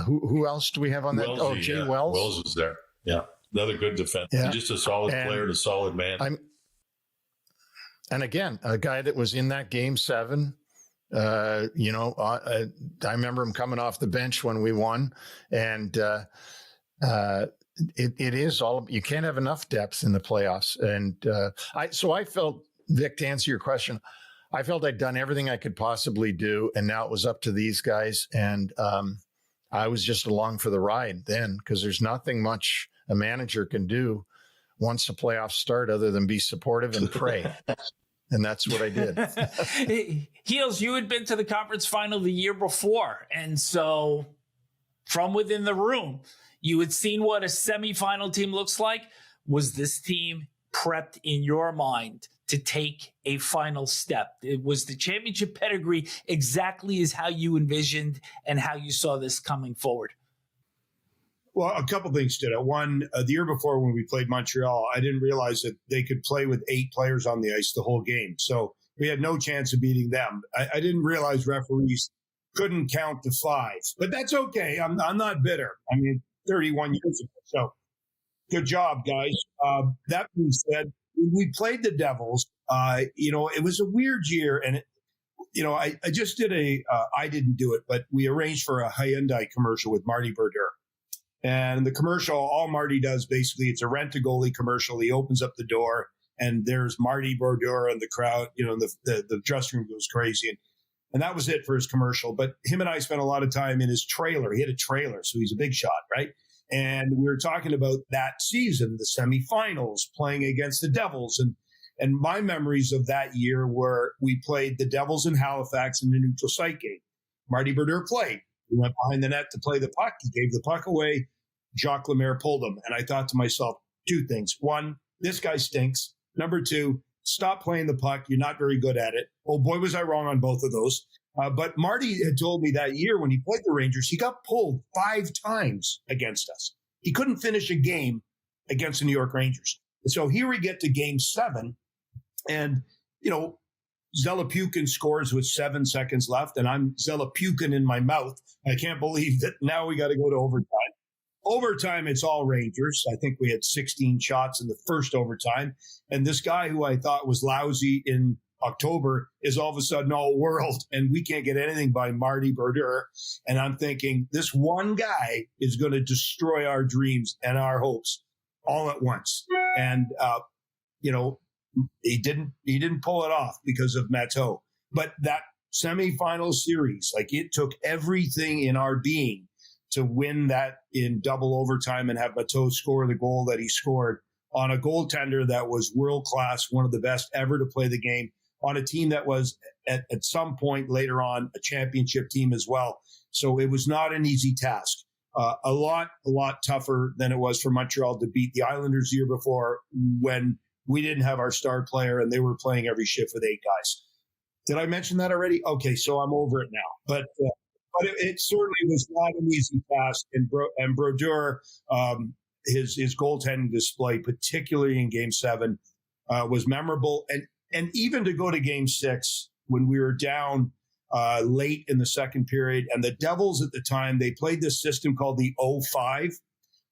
who else do we have on that?
Wellesley,
Jay Wells.
Wells was there. Yeah. Another good defense.
Yeah.
Just a solid player and a solid man.
And again, a guy that was in that game 7. I remember him coming off the bench when we won. And it is all, you can't have enough depth in the playoffs. And I felt, Vic, to answer your question, I felt I'd done everything I could possibly do, and now it was up to these guys. And I was just along for the ride then, because there's nothing much a manager can do once the playoffs start other than be supportive and pray. And that's what I did.
Heels, you had been to the conference final the year before. And so from within the room, you had seen what a semifinal team looks like. Was this team prepped in your mind to take a final step? It was the championship pedigree exactly as how you envisioned and how you saw this coming forward?
Well, a couple things stood out. One, the year before when we played Montreal, I didn't realize that they could play with 8 players on the ice the whole game. So we had no chance of beating them. I didn't realize referees couldn't count to 5, but that's okay. I'm not bitter. I mean, 31 years ago. So good job, guys. That being said, we played the Devils. It was a weird year, and I just did I didn't do it, but we arranged for a Hyundai commercial with Marty Brodeur. And the commercial, all Marty does basically, it's a rent-a-goalie commercial. He opens up the door, and there's Marty Brodeur and the crowd. The dressing room goes crazy, and that was it for his commercial. But him and I spent a lot of time in his trailer. He had a trailer, so he's a big shot, right? And we were talking about that season, the semifinals, playing against the Devils. And my memories of that year were we played the Devils in Halifax in the neutral site game. Marty Brodeur played. He went behind the net to play the puck. He gave the puck away. Jacques Lemaire pulled him. And I thought to myself, 2 things. 1, this guy stinks. Number 2, stop playing the puck. You're not very good at it. Oh, boy, was I wrong on both of those. But Marty had told me that year when he played the Rangers, he got pulled 5 times against us. He couldn't finish a game against the New York Rangers. And so here we get to game 7. And, Zelepukin scores with 7 seconds left, and I'm Zelepukin in my mouth. I can't believe that now we got to go to overtime. Overtime, it's all Rangers. I think we had 16 shots in the first overtime. And this guy who I thought was lousy in October is all of a sudden all world, and we can't get anything by Marty Brodeur. And I'm thinking this one guy is going to destroy our dreams and our hopes all at once. And, he didn't pull it off because of Matteau. But that semifinal series, it took everything in our being to win that in double overtime and have Matteau score the goal that he scored on a goaltender that was world-class, one of the best ever to play the game, on a team that was at some point later on a championship team as well. So it was not an easy task. A lot tougher than it was for Montreal to beat the Islanders the year before when we didn't have our star player and they were playing every shift with 8 guys. Did I mention that already? Okay, so I'm over it now. But it certainly was not an easy task. And Brodeur, his goaltending display, particularly in Game 7, was memorable. And even to go to Game 6, when we were down late in the second period, and the Devils at the time, they played this system called the 0-5,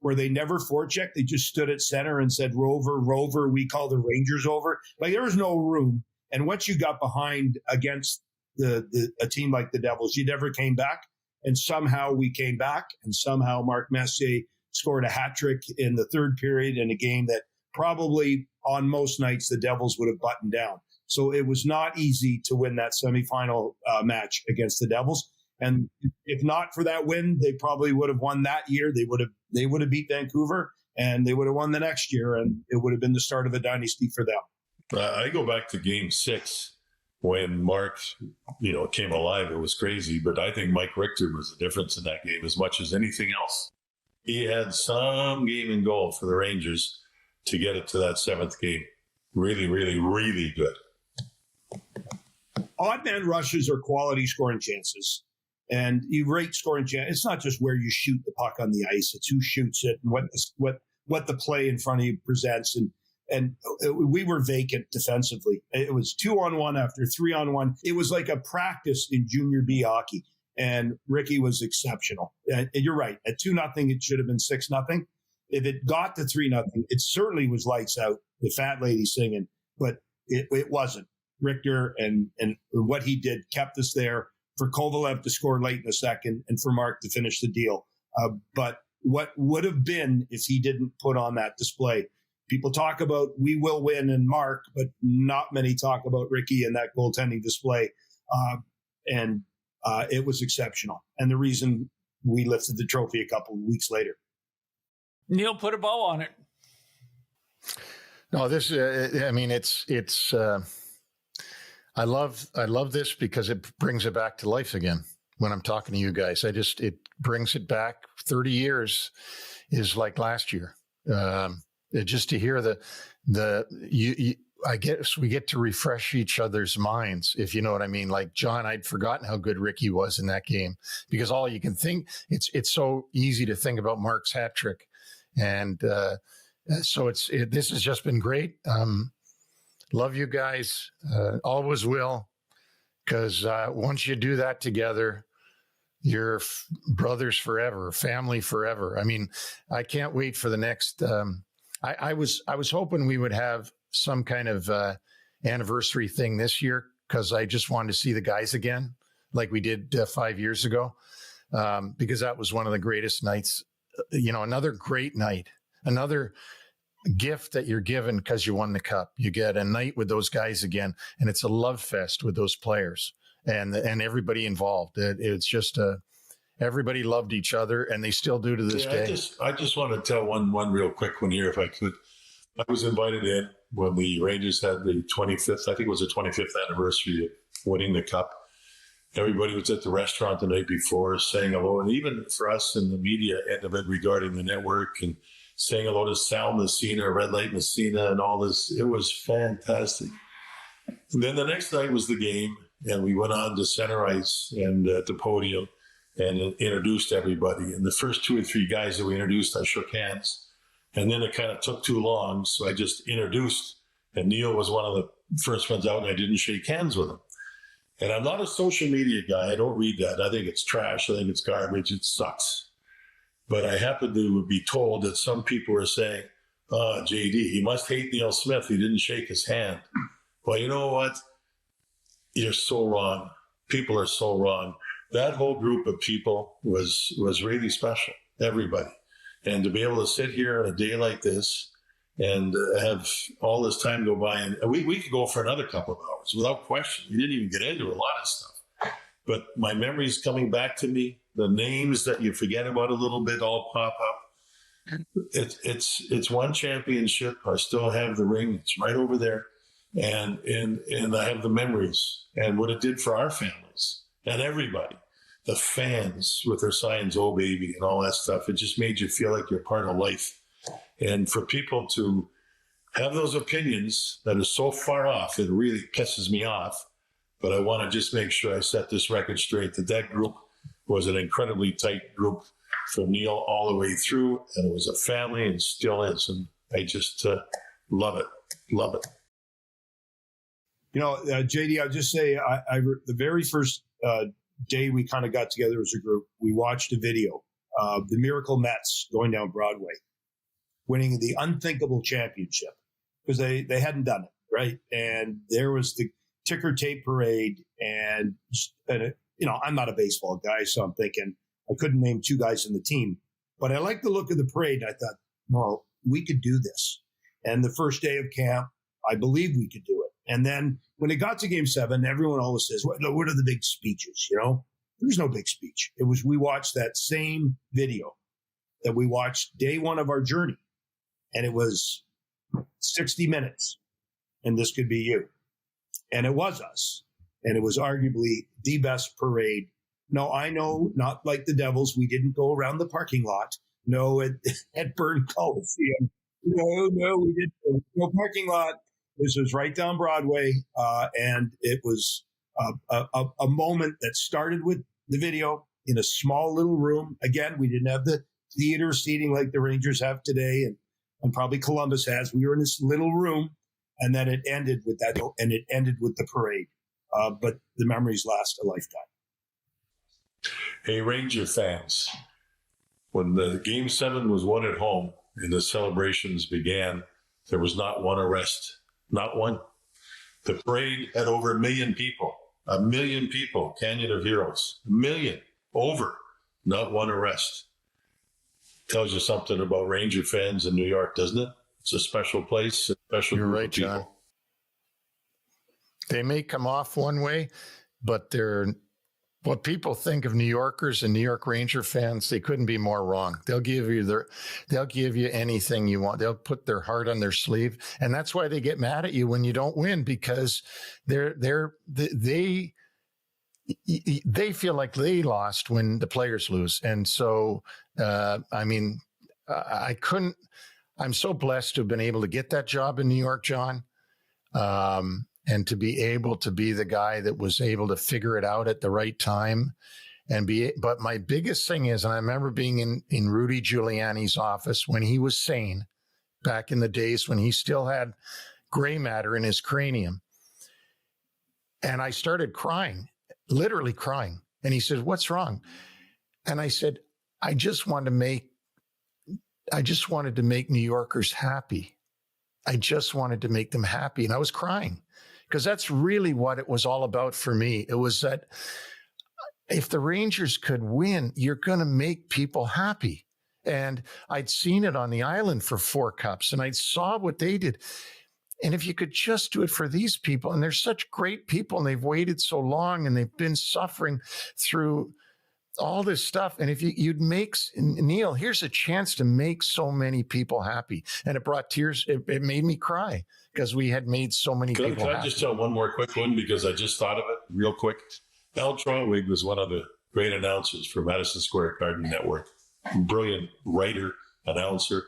where they never forechecked. They just stood at center and said, Rover, we call the Rangers over. There was no room. And once you got behind against a team like the Devils, you never came back. And somehow we came back, and somehow Mark Messier scored a hat trick in the third period in a game that probably on most nights the Devils would have buttoned down. So it was not easy to win that semifinal match against the Devils. And if not for that win, they probably would have won that year. They would have beat Vancouver, and they would have won the next year, and it would have been the start of a dynasty for them.
I go back to Game 6 when Mark, came alive. It was crazy, but I think Mike Richter was the difference in that game as much as anything else. He had some game in goal for the Rangers to get it to that 7th game. Really, really, really good.
Odd man rushes are quality scoring chances. And you rate scoring chance. It's not just where you shoot the puck on the ice; it's who shoots it and what the play in front of you presents. And we were vacant defensively. It was 2-on-1 after 3-on-1. It was like a practice in junior B hockey. And Ricky was exceptional. And you're right. At 2-0, it should have been 6-0. If it got to 3-0, it certainly was lights out, the fat lady singing, but it wasn't. Richter and what he did kept us there, for Kovalev to score late in the second and for Mark to finish the deal. But what would have been if he didn't put on that display? People talk about we will win and Mark, but not many talk about Ricky and that goaltending display. It was exceptional. And the reason we lifted the trophy a couple of weeks later.
Neil, put a bow on it.
No, this, it's, I love this because it brings it back to life again. When I'm talking to you guys, it brings it back 30 years is like last year. Just to hear I guess we get to refresh each other's minds, if you know what I mean. Like John, I'd forgotten how good Ricky was in that game, because all you can think, it's so easy to think about Mark's hat trick. And so this has just been great. Love you guys. Always will. Because once you do that together, you're brothers forever, family forever. I mean, I can't wait for the next. I was hoping we would have some kind of anniversary thing this year, because I just wanted to see the guys again, like we did 5 years ago, because that was one of the greatest nights. Another great night, another gift that you're given because you won the cup. You get a night with those guys again, and it's a love fest with those players and everybody involved. It's just everybody loved each other, and they still do to this day.
I just want to tell one real quick one here, if I could. I was invited in when the Rangers had the 25th, I think it was the 25th anniversary of winning the cup. Everybody was at the restaurant the night before saying hello, and even for us in the media end of it regarding the network, and saying hello to Sal Messina, Red Light Messina, and all this. It was fantastic. And then the next night was the game, and we went on to center ice and at the podium and introduced everybody. And the first 2 or 3 guys that we introduced, I shook hands. And then it kind of took too long, so I just introduced. And Neil was one of the first ones out, and I didn't shake hands with him. And I'm not a social media guy. I don't read that. I think it's trash. I think it's garbage. It sucks. But I happen to be told that some people are saying, JD, he must hate Neil Smith. He didn't shake his hand. Well, you know what? You're so wrong. People are so wrong. That whole group of people was really special, everybody. And to be able to sit here on a day like this and have all this time go by, and we could go for another couple of hours without question. We didn't even get into a lot of stuff. But my memory's coming back to me. The names that you forget about a little bit all pop up. It's one championship. I still have the ring. It's right over there. And I have the memories and what it did for our families and everybody. The fans with their signs, "Oh baby," and all that stuff. It just made you feel like you're part of life. And for people to have those opinions that are so far off, it really pisses me off. But I want to just make sure I set this record straight, that group was an incredibly tight group from Neil all the way through. And it was a family and still is. And I just love it. Love it.
JD, I'll just say, the very first day we kind of got together as a group, we watched a video of the Miracle Mets going down Broadway, winning the unthinkable championship, because they hadn't done it, right? And there was the ticker tape parade, and I'm not a baseball guy, so I'm thinking I couldn't name 2 guys in the team, but I liked the look of the parade. And I thought, well, we could do this. And the first day of camp, I believed we could do it. And then when it got to Game 7, everyone always says, what are the big speeches? There's no big speech. It was, we watched that same video that we watched day 1 of our journey, and it was 60 minutes, and this could be you. And it was us. And it was arguably the best parade. No, I know, not like the Devils. We didn't go around the parking lot. No, at Byrne Coliseum. No, we didn't. No parking lot. This was right down Broadway. And it was a moment that started with the video in a small little room. Again, we didn't have the theater seating like the Rangers have today. And and probably Columbus has. We were in this little room, and then it ended with that, and it ended with the parade. But the memories last a lifetime.
Hey, Ranger fans, when the Game 7 was won at home and the celebrations began, there was not one arrest, not one. The parade had over 1 million people, 1 million people, Canyon of Heroes, 1 million, over, not one arrest. Tells you something about Ranger fans in New York, doesn't it? It's a special place, a special
You're
group
right,
of people.
John. They may come off one way, but they're what people think of New Yorkers and New York Ranger fans. They couldn't be more wrong. They'll give you anything you want. They'll put their heart on their sleeve, and that's why they get mad at you when you don't win, because they feel like they lost when the players lose. And so, I'm so blessed to have been able to get that job in New York, John. And to be able to be the guy that was able to figure it out at the right time but my biggest thing is, and I remember being in Rudy Giuliani's office when he was sane back in the days when he still had gray matter in his cranium. And I started crying, literally crying. And he said, "What's wrong?" And I said, I just wanted to make New Yorkers happy. I just wanted to make them happy. And I was crying because that's really what it was all about for me. It was that if the Rangers could win, you're going to make people happy. And I'd seen it on the island for 4 cups, and I saw what they did. And if you could just do it for these people, and they're such great people, and they've waited so long, and they've been suffering through all this stuff. And if you'd make, Neil, here's a chance to make so many people happy. And it brought tears. It made me cry because we had made so many people happy.
Can I just tell one more quick one, because I just thought of it real quick? Al Trotwig was one of the great announcers for Madison Square Garden Network. Brilliant writer, announcer.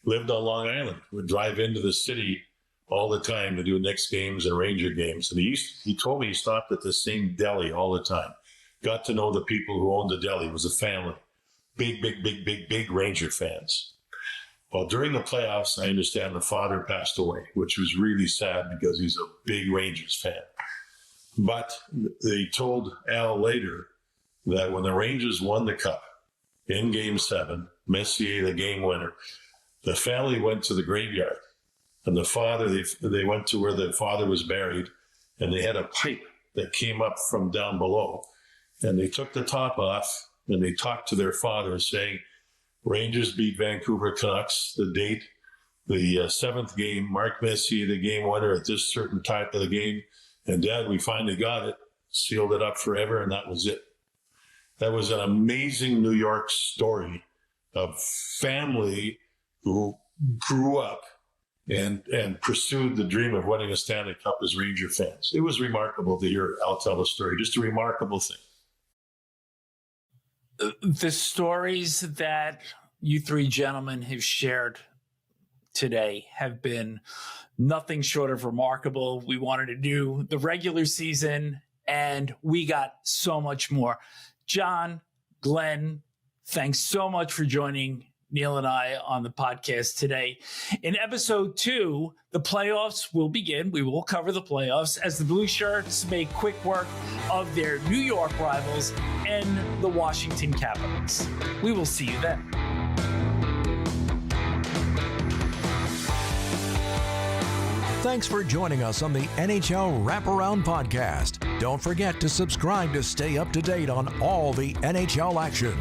Lived on Long Island. Would drive into the city all the time to do Knicks games and Ranger games. And he told me he stopped at the same deli all the time. Got to know the people who owned the deli. It was a family. Big Ranger fans. Well, during the playoffs, I understand the father passed away, which was really sad because he's a big Rangers fan. But they told Al later that when the Rangers won the cup in Game 7, Messier, the game winner, the family went to the graveyard. And the father, they went to where the father was buried, and they had a pipe that came up from down below. And they took the top off, and they talked to their father saying, Rangers beat Vancouver Canucks, the date, the 7th game, Mark Messier, the game winner at this certain time of the game. And Dad, we finally got it, sealed it up forever, and that was it. That was an amazing New York story of family who grew up and pursued the dream of winning a Stanley Cup as Ranger fans. It was remarkable to hear Al tell the story, just a remarkable thing.
The stories that you 3 gentlemen have shared today have been nothing short of remarkable. We wanted to do the regular season, and we got so much more. John, Glenn, thanks so much for joining Neil and I on the podcast today. In episode 2, the playoffs will begin. We will cover the playoffs as the Blue Shirts make quick work of their New York rivals and the Washington Capitals. We will see you then.
Thanks for joining us on the NHL Wraparound Podcast. Don't forget to subscribe to stay up to date on all the NHL action.